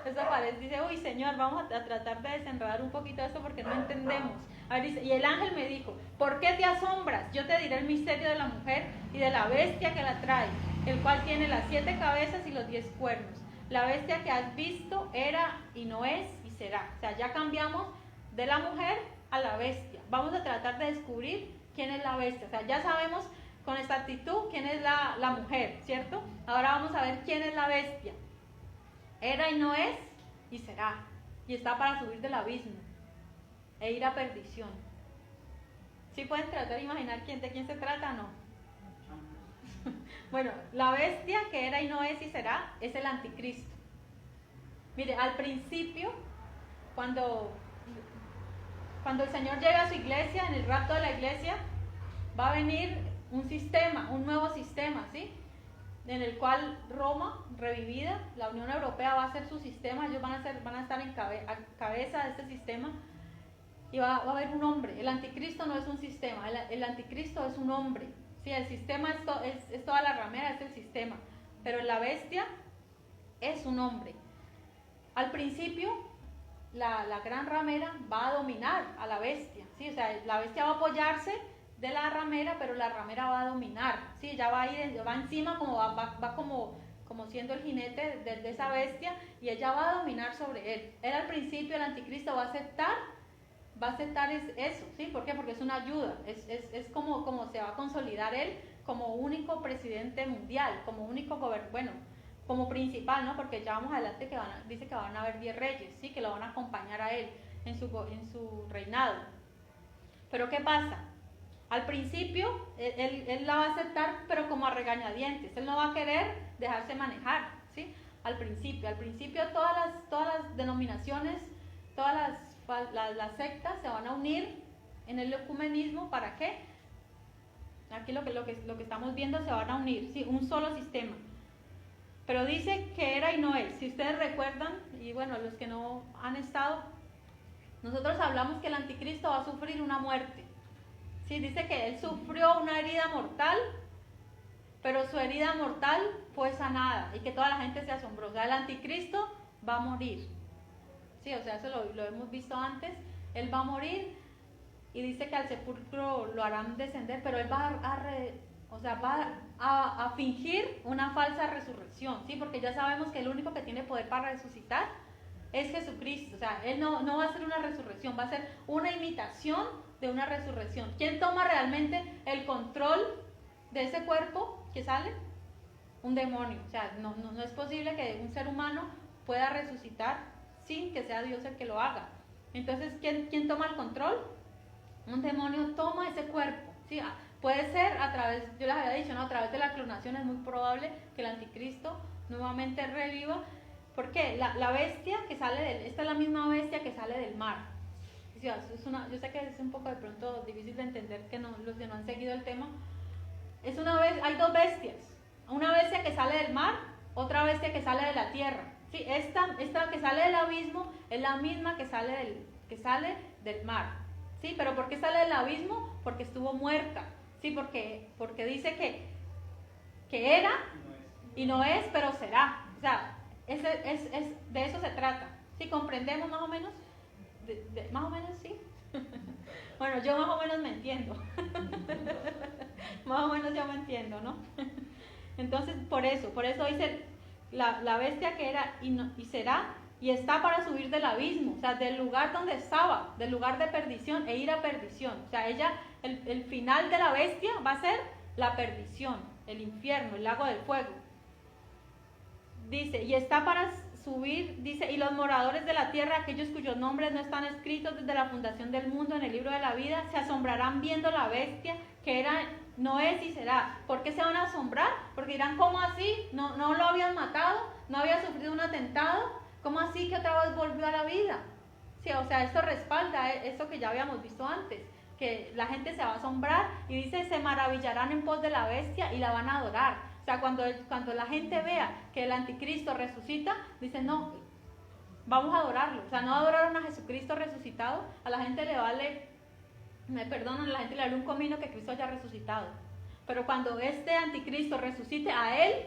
Eso parece, dice, uy Señor, vamos a tratar de desenredar un poquito esto porque no entendemos. A ver, dice, y el ángel me dijo, ¿por qué te asombras? Yo te diré el misterio de la mujer y de la bestia que la trae, el cual tiene las 7 cabezas y los 10 cuernos. La bestia que has visto era y no es y será. O sea, ya cambiamos de la mujer a la bestia. Vamos a tratar de descubrir quién es la bestia. O sea, ya sabemos con exactitud quién es la mujer, ¿cierto? Ahora vamos a ver quién es la bestia. Era y no es y será. Y está para subir del abismo e ir a perdición. ¿Sí pueden tratar de imaginar de quién se trata o no? Bueno, la bestia que era y no es y será es el anticristo. Mire, al principio, cuando el Señor llega a su iglesia, en el rapto de la iglesia, va a venir un nuevo sistema, ¿sí? En el cual Roma, revivida, la Unión Europea va a ser su sistema, ellos van a estar en cabeza de este sistema, y va a haber un hombre. El anticristo no es un sistema, el anticristo es un hombre. Sí, el sistema es toda la ramera, es el sistema, pero la bestia es un hombre. Al principio, la gran ramera va a dominar a la bestia, ¿sí? O sea, la bestia va a apoyarse de la ramera, pero la ramera va a dominar, ¿sí? Ella va encima, va como siendo el jinete de esa bestia, y ella va a dominar sobre él. Él al principio, el anticristo va a aceptar eso, ¿sí? ¿Por qué? Porque es una ayuda, es como se va a consolidar él como único presidente mundial, como único como principal, ¿no? Porque ya vamos adelante dice que van a haber 10 reyes, ¿sí? Que lo van a acompañar a él en su reinado. Pero ¿qué pasa? Al principio, él la va a aceptar, pero como a regañadientes, él no va a querer dejarse manejar, ¿sí? Al principio todas las denominaciones, todas las sectas se van a unir en el ecumenismo. ¿Para qué? Aquí lo que estamos viendo, se van a unir, ¿sí? Un solo sistema. Pero dice que era y no es. Si ustedes recuerdan, y bueno, los que no han estado, nosotros hablamos que el anticristo va a sufrir una muerte. ¿Sí? Dice que él sufrió una herida mortal pero su herida mortal fue sanada y que toda la gente se asombró. O sea, el anticristo va a morir. Sí, o sea, eso lo hemos visto antes. Él va a morir y dice que al sepulcro lo harán descender, pero él va a fingir una falsa resurrección, ¿sí? Porque ya sabemos que el único que tiene poder para resucitar es Jesucristo. O sea, él no va a hacer una resurrección, va a ser una imitación de una resurrección. ¿Quién toma realmente el control de ese cuerpo que sale? Un demonio. O sea, no es posible que un ser humano pueda resucitar sin que sea Dios el que lo haga. Entonces, ¿quién toma el control? Un demonio toma ese cuerpo, ¿sí? Puede ser a través, yo les había dicho, ¿no? A través de la clonación es muy probable que el anticristo nuevamente reviva. ¿Por qué? La bestia que sale esta es la misma bestia que sale del mar. ¿Sí? Yo sé que es un poco de pronto difícil de entender que los que no han seguido el tema. Hay dos bestias. Una bestia que sale del mar, otra bestia que sale de la tierra. ¿Sí? Esta que sale del abismo es la misma que sale del mar. ¿Sí? ¿Pero por qué sale del abismo? Porque estuvo muerta. ¿Sí? Porque dice que era y no es, pero será. O sea, de eso se trata. ¿Sí? ¿Comprendemos más o menos? Más o menos, sí. Bueno, yo más o menos me entiendo. Más o menos yo me entiendo, ¿no? Entonces, por eso dice la bestia que era y será, y está para subir del abismo, o sea, del lugar donde estaba, del lugar de perdición e ir a perdición. O sea, el final de la bestia va a ser la perdición, el infierno, el lago del fuego. Dice, y está para subir, dice, y los moradores de la tierra, aquellos cuyos nombres no están escritos desde la fundación del mundo en el libro de la vida, se asombrarán viendo la bestia que era, no es y será. ¿Por qué se van a asombrar? Porque dirán, ¿cómo así? ¿No lo habían matado? ¿No había sufrido un atentado? ¿Cómo así que otra vez volvió a la vida? Sí, o sea, esto respalda esto que ya habíamos visto antes, que la gente se va a asombrar y dice, se maravillarán en pos de la bestia y la van a adorar. O sea, cuando la gente vea que el anticristo resucita, dice, no, vamos a adorarlo. O sea, no adoraron a Jesucristo resucitado, a la gente le vale, me perdonan, a la gente le vale un comino que Cristo haya resucitado. Pero cuando este anticristo resucite, a él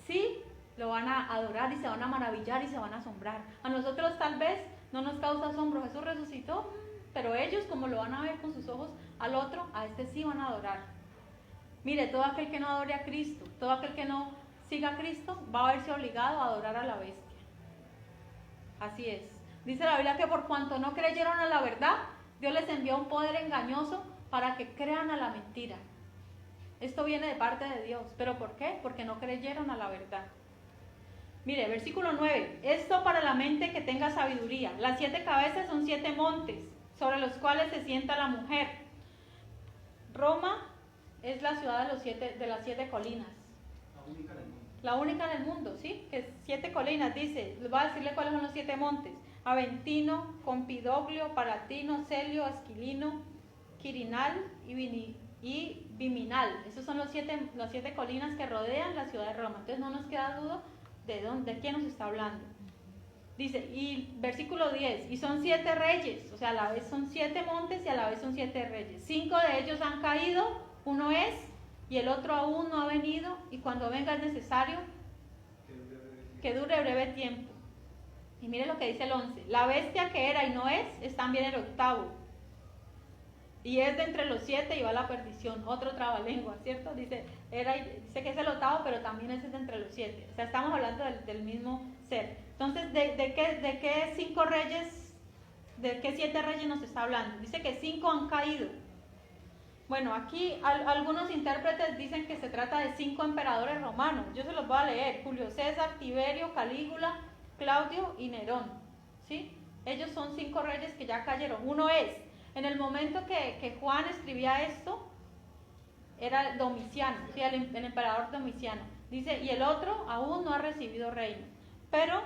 sí lo van a adorar y se van a maravillar y se van a asombrar. A nosotros tal vez no nos causa asombro, Jesús resucitó, pero ellos, como lo van a ver con sus ojos al otro, a este sí van a adorar. Mire, todo aquel que no adore a Cristo, todo aquel que no siga a Cristo, va a verse obligado a adorar a la bestia. Así es. Dice la Biblia que por cuanto no creyeron a la verdad, Dios les envió un poder engañoso para que crean a la mentira. Esto viene de parte de Dios. ¿Pero por qué? Porque no creyeron a la verdad. Mire, versículo 9. Esto para la mente que tenga sabiduría. Las 7 cabezas son 7 montes, sobre los cuales se sienta la mujer. Roma es la ciudad de las 7 colinas. La única en el mundo. La única en el mundo, ¿sí? Que es 7 colinas, dice. Les voy a decirle cuáles son los 7 montes. Aventino, Campidoglio, Palatino, Celio, Esquilino, Quirinal y Viminal. Esos son las 7 colinas que rodean la ciudad de Roma. Entonces no nos queda duda de quién nos está hablando. Dice, y versículo 10, y son 7 reyes, o sea, a la vez son 7 montes y a la vez son 7 reyes. 5 de ellos han caído, uno es, y el otro aún no ha venido, y cuando venga es necesario que dure breve tiempo. Y mire lo que dice el 11, la bestia que era y no es también el octavo, y es de entre los 7 y va a la perdición. Otro trabalengua, ¿cierto? Dice que es el octavo, pero también es de entre los 7. O sea, estamos hablando del mismo ser. Entonces, ¿de qué 5 reyes, de qué 7 reyes nos está hablando? Dice que 5 han caído. Bueno, aquí algunos intérpretes dicen que se trata de 5 emperadores romanos. Yo se los voy a leer. Julio César, Tiberio, Calígula, Claudio y Nerón. ¿Sí? Ellos son 5 reyes que ya cayeron. Uno es, en el momento que Juan escribía esto, era Domiciano, ¿sí? el emperador Domiciano. Dice, y el otro aún no ha recibido reino. Pero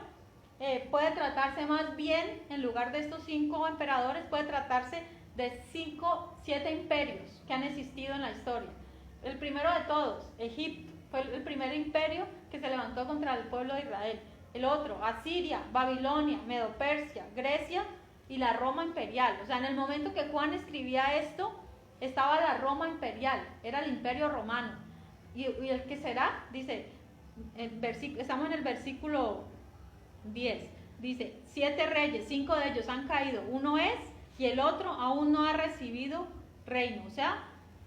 puede tratarse más bien, en lugar de estos 5 emperadores, puede tratarse de 7 imperios que han existido en la historia. El primero de todos, Egipto, fue el primer imperio que se levantó contra el pueblo de Israel. El otro, Asiria, Babilonia, Medo-Persia, Grecia y la Roma imperial. O sea, en el momento que Juan escribía esto, estaba la Roma imperial, era el imperio romano. y el que será, dice, estamos en el versículo 10, dice, 7 reyes, 5 de ellos han caído, uno es y el otro aún no ha recibido reino, o sea,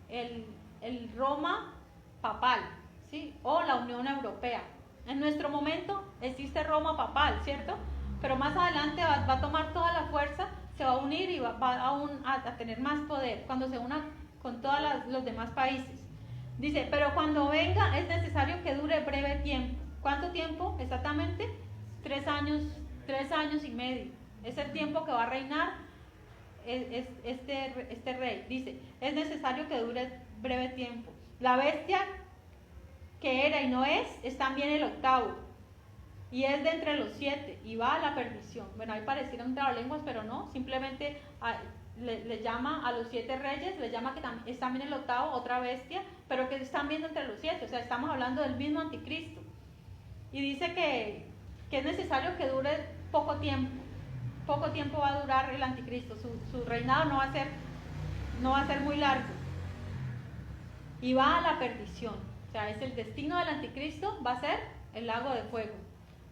el Roma papal, ¿sí? O la Unión Europea. En nuestro momento existe Roma papal, ¿cierto? Pero más adelante va a tomar toda la fuerza, se va a unir y va a tener más poder cuando se una con todos los demás países. Dice, pero cuando venga es necesario que dure breve tiempo. ¿Cuánto tiempo exactamente? 3 años y medio. Es el tiempo que va a reinar este rey. Dice, es necesario que dure breve tiempo. La bestia que era y no es también el octavo. Y es de entre los 7 y va a la perdición. Bueno, ahí pareciera un trabalenguas, pero no. Simplemente le llama a los 7 reyes, le llama que es también el octavo, otra bestia, pero que están viendo entre los 7. O sea, estamos hablando del mismo anticristo. Y dice que es necesario que dure poco tiempo. Poco tiempo va a durar el anticristo. Su reinado no va a ser muy largo. Y va a la perdición. O sea, es el destino del anticristo, va a ser el lago de fuego.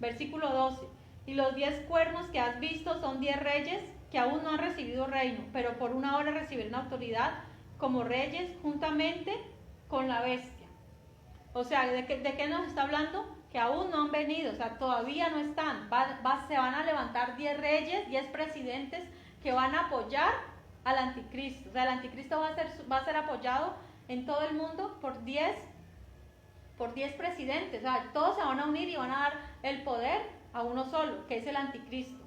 Versículo 12. Y los 10 cuernos que has visto son 10 reyes que aún no han recibido reino, pero por una hora recibirán autoridad como reyes juntamente con la bestia. O sea, ¿de qué nos está hablando? Que aún no han venido, o sea, todavía no están. Se van a levantar 10 reyes, 10 presidentes que van a apoyar al anticristo. O sea, el anticristo va a ser apoyado en todo el mundo por 10 presidentes. O sea, todos se van a unir y van a dar el poder a uno solo, que es el anticristo.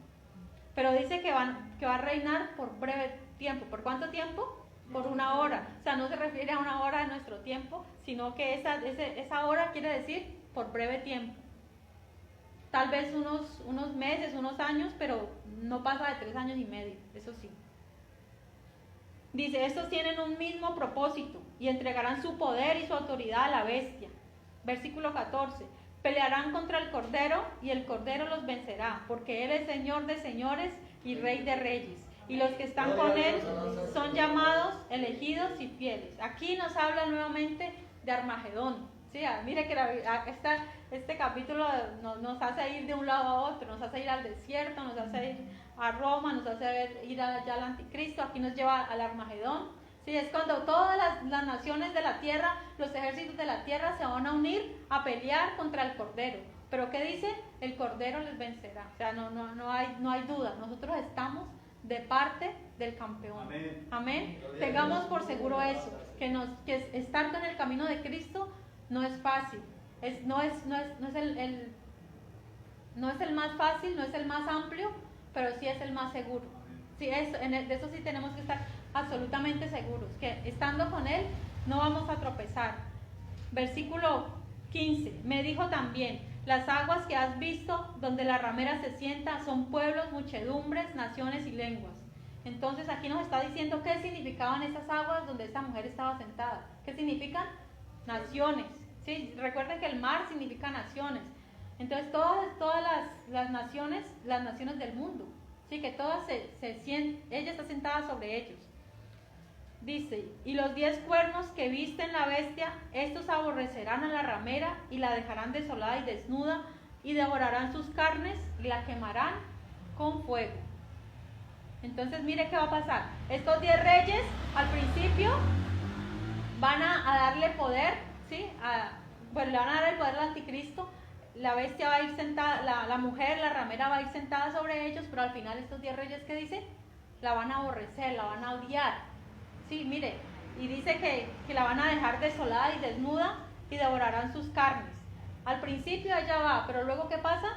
Pero dice que va a reinar por breve tiempo. ¿Por cuánto tiempo? Por una hora. O sea, no se refiere a una hora de nuestro tiempo, sino que esa hora quiere decir por breve tiempo. Tal vez unos meses, unos años, pero no pasa de 3 años y medio, eso sí. Dice, estos tienen un mismo propósito y entregarán su poder y su autoridad a la bestia. Versículo 14. Pelearán contra el Cordero y el Cordero los vencerá, porque Él es Señor de señores y Rey de reyes. Y los que están con Él son llamados, elegidos y fieles. Aquí nos habla nuevamente de Armagedón. Sí, mire que este capítulo nos hace ir de un lado a otro, nos hace ir al desierto, nos hace ir a Roma, nos hace ir allá al anticristo, aquí nos lleva al Armagedón. Sí, es cuando todas las naciones de la tierra, los ejércitos de la tierra se van a unir a pelear contra el Cordero. Pero ¿qué dice? El Cordero les vencerá. O sea, no hay duda, nosotros estamos de parte del campeón. Amén. Amén. Tengamos por seguro eso, que estando en el camino de Cristo no es fácil. No es el más fácil, no es el más amplio, pero sí es el más seguro. Sí, de eso sí tenemos que estar absolutamente seguros, que estando con Él no vamos a tropezar. Versículo 15. Me dijo también, las aguas que has visto donde la ramera se sienta son pueblos, muchedumbres, naciones y lenguas. Entonces aquí nos está diciendo qué significaban esas aguas donde esta mujer estaba sentada. ¿Qué significan? Naciones. ¿Sí? Recuerden que el mar significa naciones. Entonces todas las naciones del mundo, ¿sí? Que todas se sienten, ella está sentada sobre ellos. Dice, y los 10 cuernos que visten la bestia, estos aborrecerán a la ramera y la dejarán desolada y desnuda, y devorarán sus carnes y la quemarán con fuego. Entonces mire qué va a pasar. Estos 10 reyes al principio van a darle poder, ¿sí? Le van a dar el poder al anticristo. La bestia va a ir sentada, la mujer, la ramera va a ir sentada sobre ellos, pero al final estos 10 reyes, ¿qué dice? La van a aborrecer, la van a odiar. Sí, mire, y dice que la van a dejar desolada y desnuda y devorarán sus carnes. Al principio ella va, pero luego ¿qué pasa?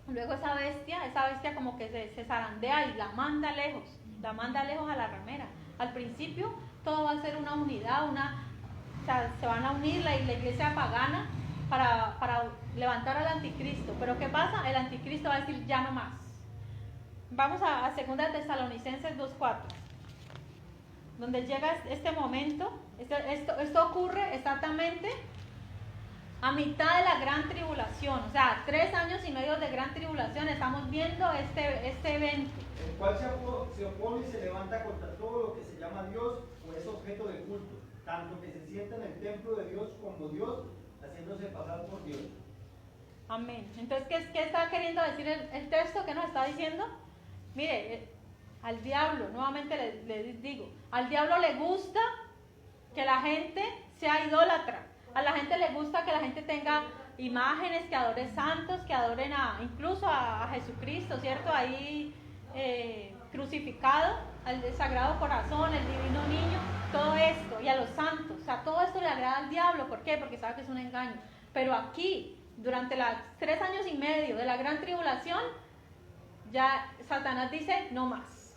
Luego esa bestia como que se zarandea y la manda lejos a la ramera. Al principio todo va a ser una unidad, o sea, se van a unir la iglesia pagana para levantar al anticristo. Pero ¿qué pasa? El anticristo va a decir ya no más. Vamos a 2 Tesalonicenses 2:4, donde llega este momento. Esto ocurre exactamente a mitad de la gran tribulación, o sea, 3 años y medio de gran tribulación. Estamos viendo este evento, el cual se opone y se levanta contra todo lo que se llama Dios o es objeto de culto, tanto que se sienta en el templo de Dios como Dios, haciéndose pasar por Dios. Amén. Entonces, ¿qué está queriendo decir el texto que nos está diciendo? Mire, al diablo, nuevamente le digo, al diablo le gusta que la gente sea idólatra. A la gente le gusta que la gente tenga imágenes, que adore santos, que adoren incluso a Jesucristo, ¿cierto? Ahí crucificado, al Sagrado Corazón, el Divino Niño, todo esto, y a los santos. O sea, todo esto le agrada al diablo. ¿Por qué? Porque sabe que es un engaño. Pero aquí, durante los 3 años y medio de la gran tribulación, ya Satanás dice, no más.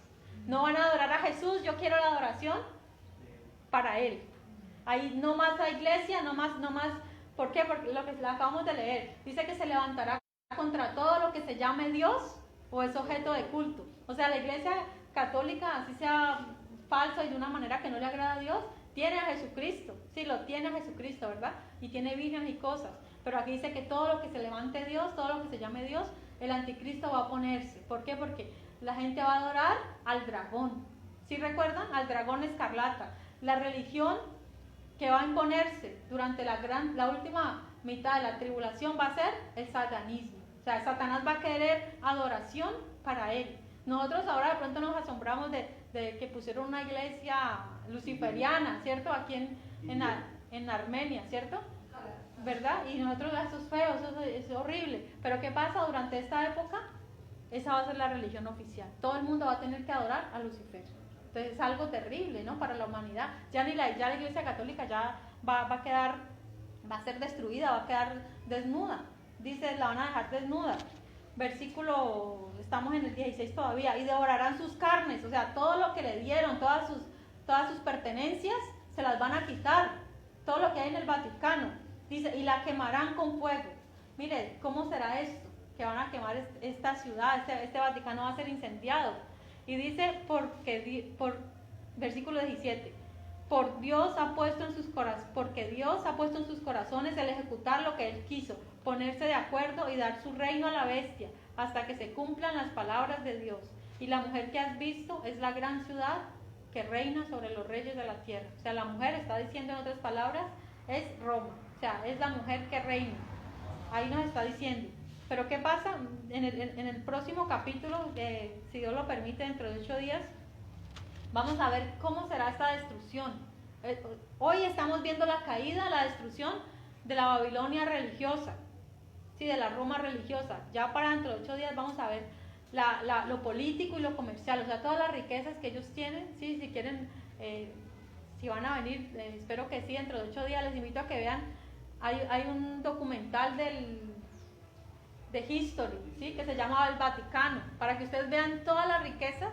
No van a adorar a Jesús, yo quiero la adoración para Él. Ahí no más la iglesia, no más. ¿Por qué? Porque lo que acabamos de leer, dice que se levantará contra todo lo que se llame Dios o es objeto de culto. O sea, la iglesia católica, así sea falsa y de una manera que no le agrada a Dios, tiene a Jesucristo. Sí, lo tiene a Jesucristo, ¿verdad? Y tiene vírgenes y cosas. Pero aquí dice que todo lo que se levante Dios, todo lo que se llame Dios, el anticristo va a oponerse. ¿Por qué? Porque la gente va a adorar al dragón. ¿Sí recuerdan? Al dragón escarlata. La religión que va a imponerse durante la última mitad de la tribulación va a ser el satanismo. O sea, Satanás va a querer adoración para él. Nosotros ahora de pronto nos asombramos de que pusieron una iglesia luciferiana, ¿cierto? Aquí en Armenia, ¿cierto? ¿Verdad? Y nosotros, eso es feo, eso es horrible. Pero ¿qué pasa? Durante esta época, esa va a ser la religión oficial. Todo el mundo va a tener que adorar a Lucifer. Entonces es algo terrible, ¿no? Para la humanidad. Ya la iglesia católica ya va a ser destruida, va a quedar desnuda. Dice, la van a dejar desnuda. Versículo, estamos en el 16 todavía. Y devorarán sus carnes, o sea, todo lo que le dieron, todas sus pertenencias, se las van a quitar. Todo lo que hay en el Vaticano. Dice, y la quemarán con fuego. Mire, ¿cómo será esto? Que van a quemar esta ciudad, este Vaticano va a ser incendiado. Y dice, versículo 17, porque Dios ha puesto en sus corazones el ejecutar lo que Él quiso, ponerse de acuerdo y dar su reino a la bestia, hasta que se cumplan las palabras de Dios. Y la mujer que has visto es la gran ciudad que reina sobre los reyes de la tierra. O sea, la mujer, está diciendo en otras palabras, es Roma. O sea, es la mujer que reina. Ahí nos está diciendo. Pero ¿qué pasa? En el próximo capítulo, si Dios lo permite, dentro de 8 días, vamos a ver cómo será esta destrucción. Hoy estamos viendo la caída, la destrucción de la Babilonia religiosa, ¿sí? De la Roma religiosa. Ya para dentro de 8 días vamos a ver lo político y lo comercial, o sea, todas las riquezas que ellos tienen, ¿sí? Si quieren, si van a venir, espero que sí, dentro de 8 días les invito a que vean, hay un documental de History, ¿sí? Que se llama El Vaticano, para que ustedes vean todas las riquezas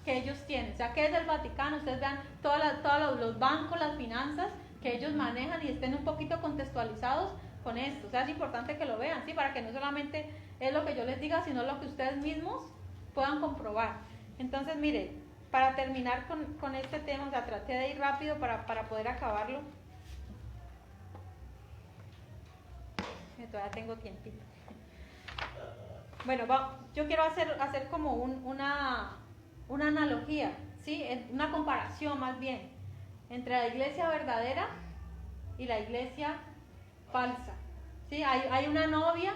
que ellos tienen. O sea, ¿qué es el Vaticano? Ustedes vean todos los bancos, las finanzas que ellos manejan y estén un poquito contextualizados con esto. O sea, es importante que lo vean, ¿sí? Para que no solamente es lo que yo les diga, sino lo que ustedes mismos puedan comprobar. Entonces, mire, para terminar con este tema, o sea, traté de ir rápido para poder acabarlo. Todavía tengo tiempito. Bueno, yo quiero hacer como una analogía, ¿sí? Una comparación más bien entre la iglesia verdadera y la iglesia falsa, ¿sí? Hay una novia,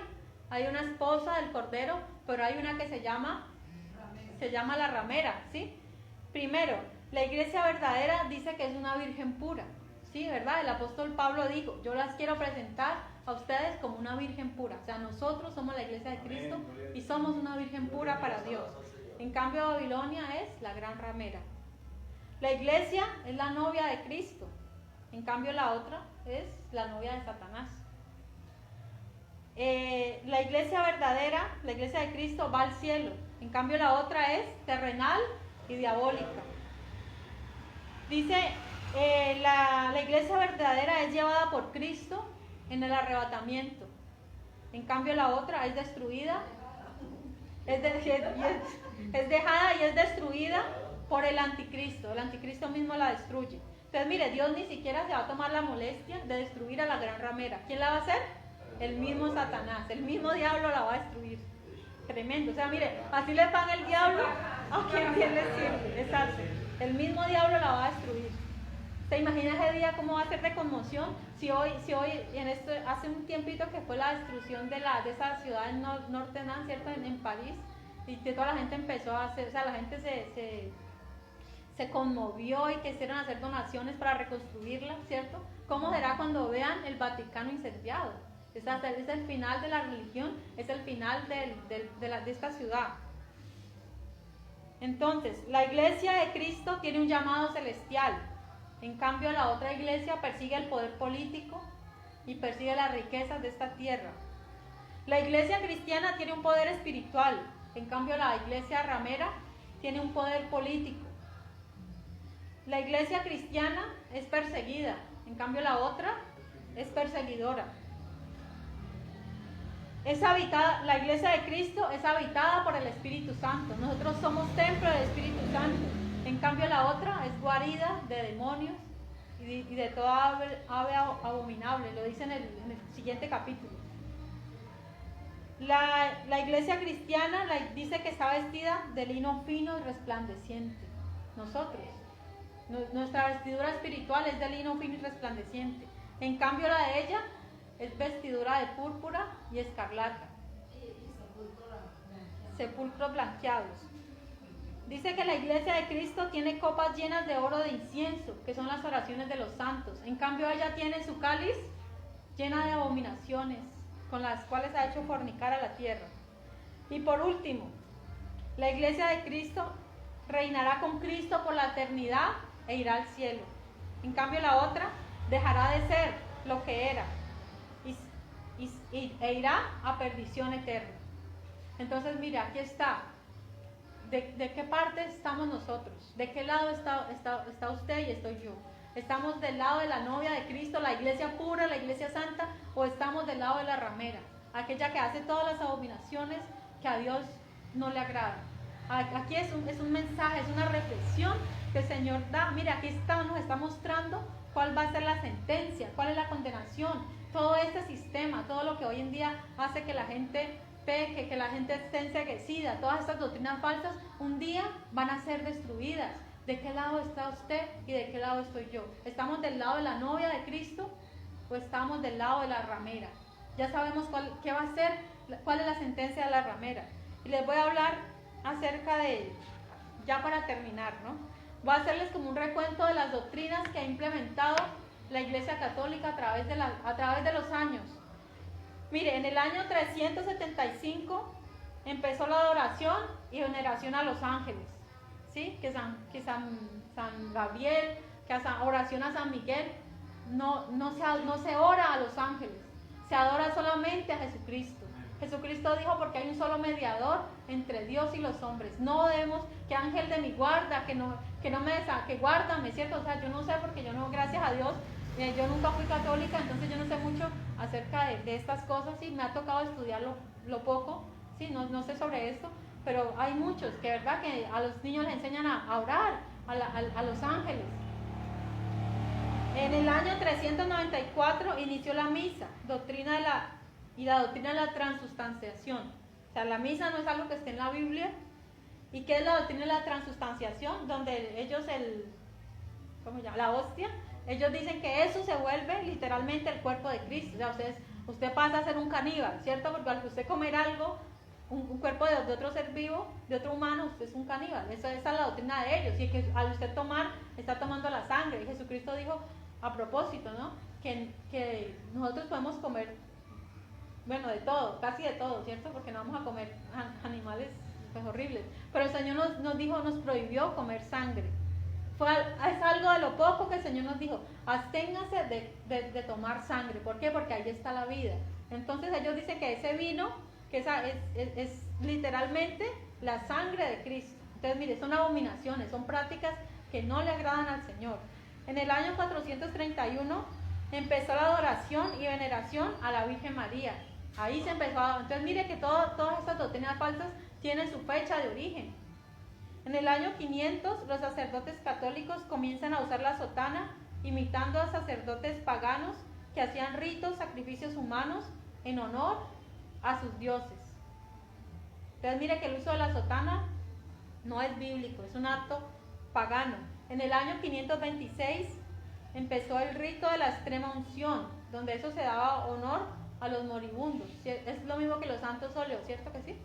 hay una esposa del Cordero, pero hay una que se llama la ramera, ¿sí? Primero, la iglesia verdadera dice que es una virgen pura, ¿sí? ¿Verdad? El apóstol Pablo dijo, yo las quiero presentar a ustedes como una virgen pura. O sea, nosotros somos la iglesia de Cristo y somos una virgen pura para Dios. En cambio, Babilonia es la gran ramera. La iglesia es la novia de Cristo. En cambio, la otra es la novia de Satanás. La iglesia verdadera, la iglesia de Cristo, va al cielo. En cambio, la otra es terrenal y diabólica. Dice, la iglesia verdadera es llevada por Cristo en el arrebatamiento. En cambio, la otra es destruida, es dejada y es destruida por el anticristo. El anticristo mismo la destruye. Entonces, mire, Dios ni siquiera se va a tomar la molestia de destruir a la gran ramera. ¿Quién la va a hacer? El mismo Satanás, el mismo diablo la va a destruir. Tremendo. O sea, mire, así le paga el diablo a quien bien le sirve. Exacto. El mismo diablo la va a destruir. ¿Se imagina ese día cómo va a ser de conmoción? Si hoy hace un tiempito que fue la destrucción de esa ciudad en Notre-Dame, ¿cierto? En París, y que toda la gente empezó a hacer, o sea, la gente se conmovió y quisieron hacer donaciones para reconstruirla, ¿cierto? ¿Cómo será cuando vean el Vaticano incendiado? Es el final de la religión, es el final de esta ciudad. Entonces, la iglesia de Cristo tiene un llamado celestial. En cambio, la otra iglesia persigue el poder político y persigue las riquezas de esta tierra. La iglesia cristiana tiene un poder espiritual. En cambio, la iglesia ramera tiene un poder político. La iglesia cristiana es perseguida. En cambio, la otra es perseguidora. La iglesia de Cristo es habitada por el Espíritu Santo. Nosotros somos templo del Espíritu Santo. En cambio, la otra es guarida de demonios y de toda ave abominable. Lo dice en el siguiente capítulo. La iglesia cristiana dice que está vestida de lino fino y resplandeciente. Nosotros, nuestra vestidura espiritual es de lino fino y resplandeciente. En cambio, la de ella es vestidura de púrpura y escarlata. Sepulcros blanqueados. Dice que la iglesia de Cristo tiene copas llenas de oro de incienso, que son las oraciones de los santos. En cambio, ella tiene su cáliz llena de abominaciones, con las cuales ha hecho fornicar a la tierra. Y por último, la iglesia de Cristo reinará con Cristo por la eternidad e irá al cielo. En cambio, la otra dejará de ser lo que era e irá a perdición eterna. Entonces, mira, aquí está. ¿De qué parte estamos nosotros? ¿De qué lado está usted y estoy yo? ¿Estamos del lado de la novia de Cristo, la iglesia pura, la iglesia santa, o estamos del lado de la ramera, aquella que hace todas las abominaciones que a Dios no le agrada? Aquí es un mensaje, es una reflexión que el Señor da. Mira, aquí nos está mostrando cuál va a ser la sentencia, cuál es la condenación. Todo este sistema, todo lo que hoy en día hace que la gente peque, que la gente esté enceguecida, todas estas doctrinas falsas, un día van a ser destruidas. ¿De qué lado está usted y de qué lado estoy yo? ¿Estamos del lado de la novia de Cristo o estamos del lado de la ramera? Ya sabemos qué va a ser, cuál es la sentencia de la ramera. Y les voy a hablar acerca de, ya para terminar, ¿no? Voy a hacerles como un recuento de las doctrinas que ha implementado la Iglesia Católica a través de los años. Mire, en el año 375 empezó la adoración y veneración a los ángeles, ¿sí? Que San Gabriel, oración a San Miguel, no se ora a los ángeles, se adora solamente a Jesucristo. Jesucristo dijo, porque hay un solo mediador entre Dios y los hombres. No debemos, que ángel de mi guarda, que guárdame, ¿cierto? O sea, yo no sé, porque yo no, gracias a Dios, yo nunca fui católica, entonces yo no sé mucho acerca de estas cosas, y me ha tocado estudiar lo poco, ¿sí? No sé sobre esto, pero hay muchos que, ¿verdad?, que a los niños les enseñan a orar a los ángeles. En el año 394 inició la misa, la doctrina de la transustanciación. O sea, la misa no es algo que esté en la Biblia. ¿Y qué es la doctrina de la transustanciación? Donde ellos, la hostia, ellos dicen que eso se vuelve literalmente el cuerpo de Cristo. O sea, usted pasa a ser un caníbal, ¿cierto? Porque al usted comer algo, un cuerpo de otro ser vivo, de otro humano, usted es un caníbal. Esa es la doctrina de ellos. Y que al usted tomar, está tomando la sangre. Y Jesucristo dijo, a propósito, ¿no?, que nosotros podemos comer, bueno, de todo, casi de todo, ¿cierto? Porque no vamos a comer animales pues horribles. Pero el Señor nos prohibió comer sangre. Es algo de lo poco que el Señor nos dijo, absténganse de tomar sangre. ¿Por qué? Porque ahí está la vida. Entonces ellos dicen que ese vino, que es literalmente la sangre de Cristo. Entonces, mire, son abominaciones, son prácticas que no le agradan al Señor. En el año 431 empezó la adoración y veneración a la Virgen María. Ahí se empezó entonces mire que todas estas doctrinas falsas tienen su fecha de origen. En el año 500 los sacerdotes católicos comienzan a usar la sotana, imitando a sacerdotes paganos que hacían ritos, sacrificios humanos en honor a sus dioses. Entonces mire que el uso de la sotana no es bíblico, es un acto pagano. En el año 526 empezó el rito de la extrema unción, donde eso se daba honor a los moribundos. Es lo mismo que los santos óleos, ¿cierto que sí?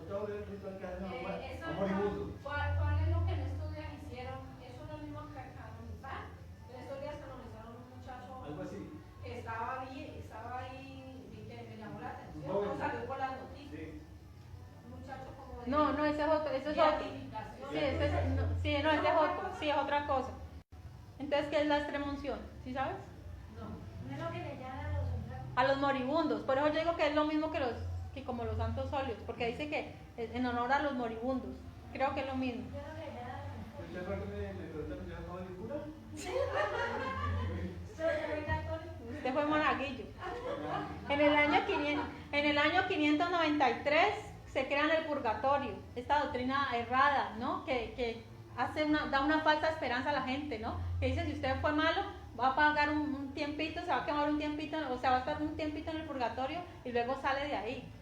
Todo el ritual que hacen Eso a moribundo. ¿cuál es lo que en estos días hicieron? Eso es lo mismo que canonizar. En estos días canonizaron un muchacho Algo así. que estaba ahí, y que me llamó la atención, Joven. no salió por las noticias. Sí. Un muchacho como de No, ese es otro, ese es otro. beatificación. Sí, ese es otro, sí, es otra cosa. Entonces, ¿qué es la extrema unción? ¿Sí sabes? No es lo que le llaman a los enfermos. A los moribundos. Por eso yo digo que es lo mismo que como los santos óleos, porque dice que es en honor a los moribundos. Creo que es lo mismo. ¿Usted fue que me preguntaron si yo acabo de cura? Usted fue monaguillo. En el año 593 se crea en el purgatorio, esta doctrina errada, ¿no? Que da una falsa esperanza a la gente, ¿no? Que dice, si usted fue malo, va a pagar un tiempito, se va a quemar un tiempito, o sea, va a estar un tiempito en el purgatorio y luego sale de ahí.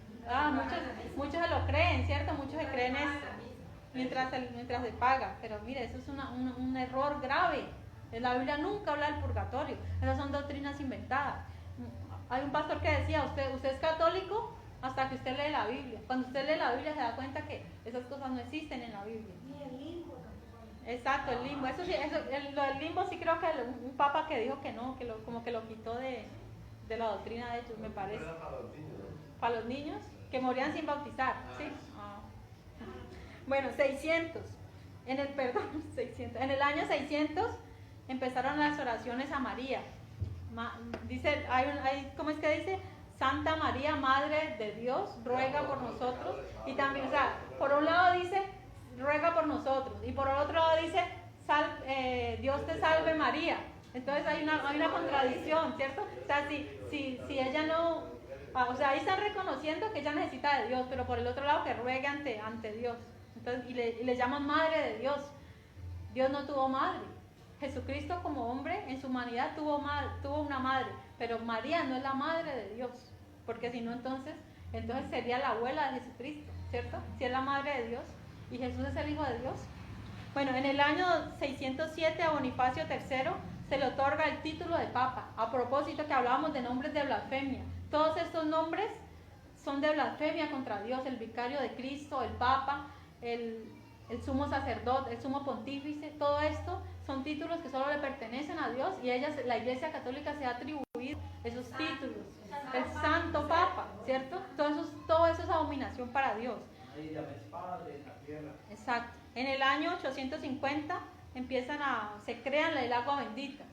Muchos se lo creen, ¿cierto? Muchos se creen eso mientras se paga, pero mire, eso es un error grave. La Biblia nunca habla del purgatorio, esas son doctrinas inventadas. Hay un pastor que decía, usted es católico hasta que usted lee la Biblia. Cuando usted lee la Biblia se da cuenta que esas cosas no existen en la Biblia. Ni el limbo tampoco. Exacto, el limbo. Eso sí, lo del limbo sí creo que un papa que dijo que no, como que lo quitó de la doctrina de ellos, me parece. Para los niños que morían sin bautizar, ¿sí? Bueno, 600. En el año 600 empezaron las oraciones a María. Dice, ¿cómo es que dice? Santa María, Madre de Dios, ruega por nosotros. Y también, o sea, por un lado dice, ruega por nosotros. Y por el otro lado dice, Dios te salve María. Entonces hay una contradicción, ¿cierto? O sea, si ella no, o sea, ahí están reconociendo que ella necesita de Dios, pero por el otro lado que ruegue ante Dios. Entonces, y le llaman Madre de Dios. Dios no tuvo madre. Jesucristo como hombre en su humanidad tuvo una madre, pero María no es la madre de Dios, porque si no entonces sería la abuela de Jesucristo, ¿cierto? Si es la madre de Dios y Jesús es el hijo de Dios. Bueno, en el año 607 a Bonifacio III se le otorga el título de papa, a propósito que hablábamos de nombres de blasfemia. Todos estos nombres son de blasfemia contra Dios, el vicario de Cristo, el papa, el sumo sacerdote, el sumo pontífice, todo esto son títulos que solo le pertenecen a Dios y la Iglesia Católica se ha atribuido esos títulos. El Santo Papa, ¿cierto? Todo eso es abominación para Dios. Ahí llames Padre en la tierra. Exacto. En el año 850 se crean el agua bendita.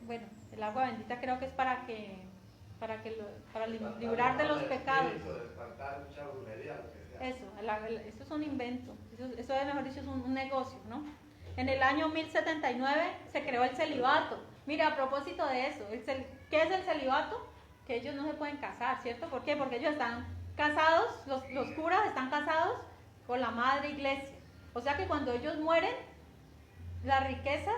Bueno, el agua bendita creo que es para librar de los pecados. Eso es un invento, eso mejor dicho es un negocio, ¿no? En el año 1079 se creó el celibato. Mira, a propósito de eso, ¿qué es el celibato? Que ellos no se pueden casar, ¿cierto? ¿Por qué? Porque ellos están casados, los curas están casados con la madre iglesia. O sea que cuando ellos mueren, las riquezas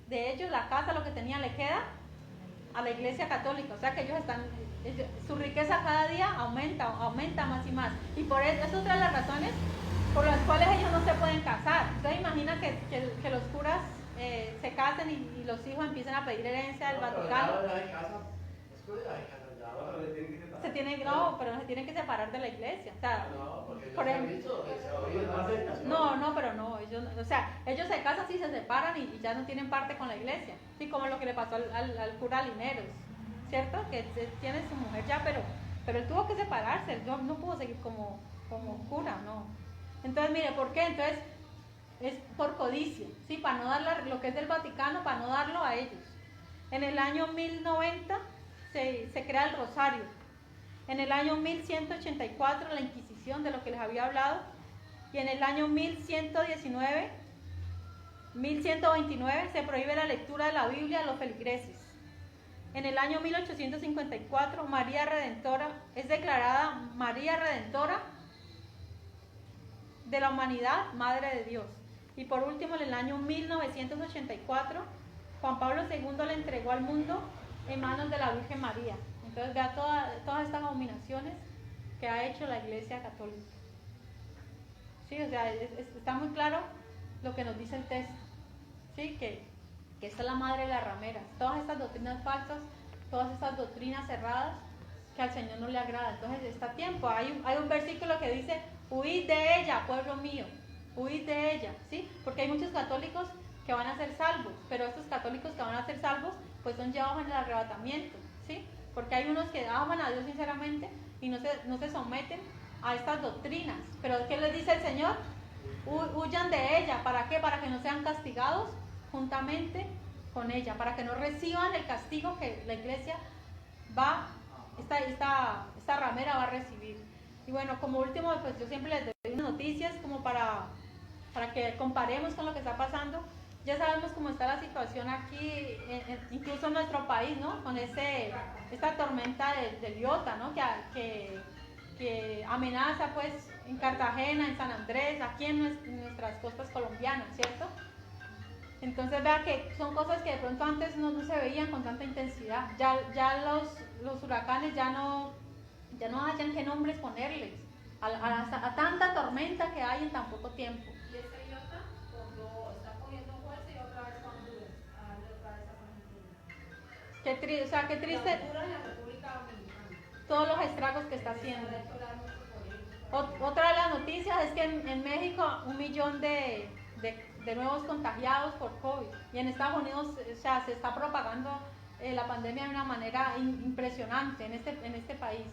de ellos, la casa, lo que tenían, le queda a la Iglesia Católica. O sea que su riqueza cada día aumenta más y más. Y por eso es otra de las razones por las cuales ellos no se pueden casar. Usted imagina que los curas se casen y los hijos empiecen a pedir herencia del Vaticano. Se tienen que separar de la iglesia. O sea, ellos se casan y se separan y ya no tienen parte con la iglesia. Sí, como lo que le pasó al cura Lineros, ¿cierto? Que tiene su mujer ya, pero él tuvo que separarse, él no pudo seguir como cura, ¿no? Entonces, mire, ¿por qué? Entonces, es por codicia, ¿sí? Para no dar lo que es del Vaticano, para no darlo a ellos. En el año 1090 se crea el rosario. En el año 1184 la Inquisición, de lo que les había hablado. Y en el año 1129 se prohíbe la lectura de la Biblia a los feligreses. En el año 1854 María Redentora es declarada María Redentora de la humanidad, Madre de Dios. Y por último, en el año 1984 Juan Pablo II la entregó al mundo en manos de la Virgen María. Entonces vea todas estas abominaciones que ha hecho la Iglesia Católica. Sí, o sea, está muy claro lo que nos dice el texto. Sí, que que esta es la madre de las rameras. Todas estas doctrinas falsas, todas estas doctrinas cerradas que al Señor no le agrada. Entonces está a tiempo. Hay un versículo que dice, huid de ella, pueblo mío, huid de ella, ¿sí? Porque hay muchos católicos que van a ser salvos, pero estos católicos que van a ser salvos, pues son llevados en el arrebatamiento, ¿sí? Porque hay unos que aman a Dios sinceramente y no se someten a estas doctrinas. Pero ¿qué les dice el Señor? Huyan de ella. ¿Para qué? Para que no sean castigados juntamente con ella, para que no reciban el castigo que la iglesia esta ramera va a recibir. Y bueno, como último, pues yo siempre les doy unas noticias como para que comparemos con lo que está pasando. Ya sabemos cómo está la situación aquí, incluso en nuestro país, ¿no? Con esta tormenta del Iota, ¿no? Que amenaza pues en Cartagena, en San Andrés, aquí en nuestras costas colombianas, ¿cierto? Entonces vea que son cosas que de pronto antes no se veían con tanta intensidad. Ya los huracanes ya no hayan qué nombres ponerles a tanta tormenta que hay en tan poco tiempo. Y ese iota cuando está cogiendo fuerza y otra vez con Honduras, otra vez a Qué triste Honduras y la República Dominicana. todos los estragos que está haciendo. Hay que orar mucho por ellos. Otra de las noticias es que en México 1 millón de nuevos contagiados por COVID, y en Estados Unidos se está propagando la pandemia de una manera impresionante en este país.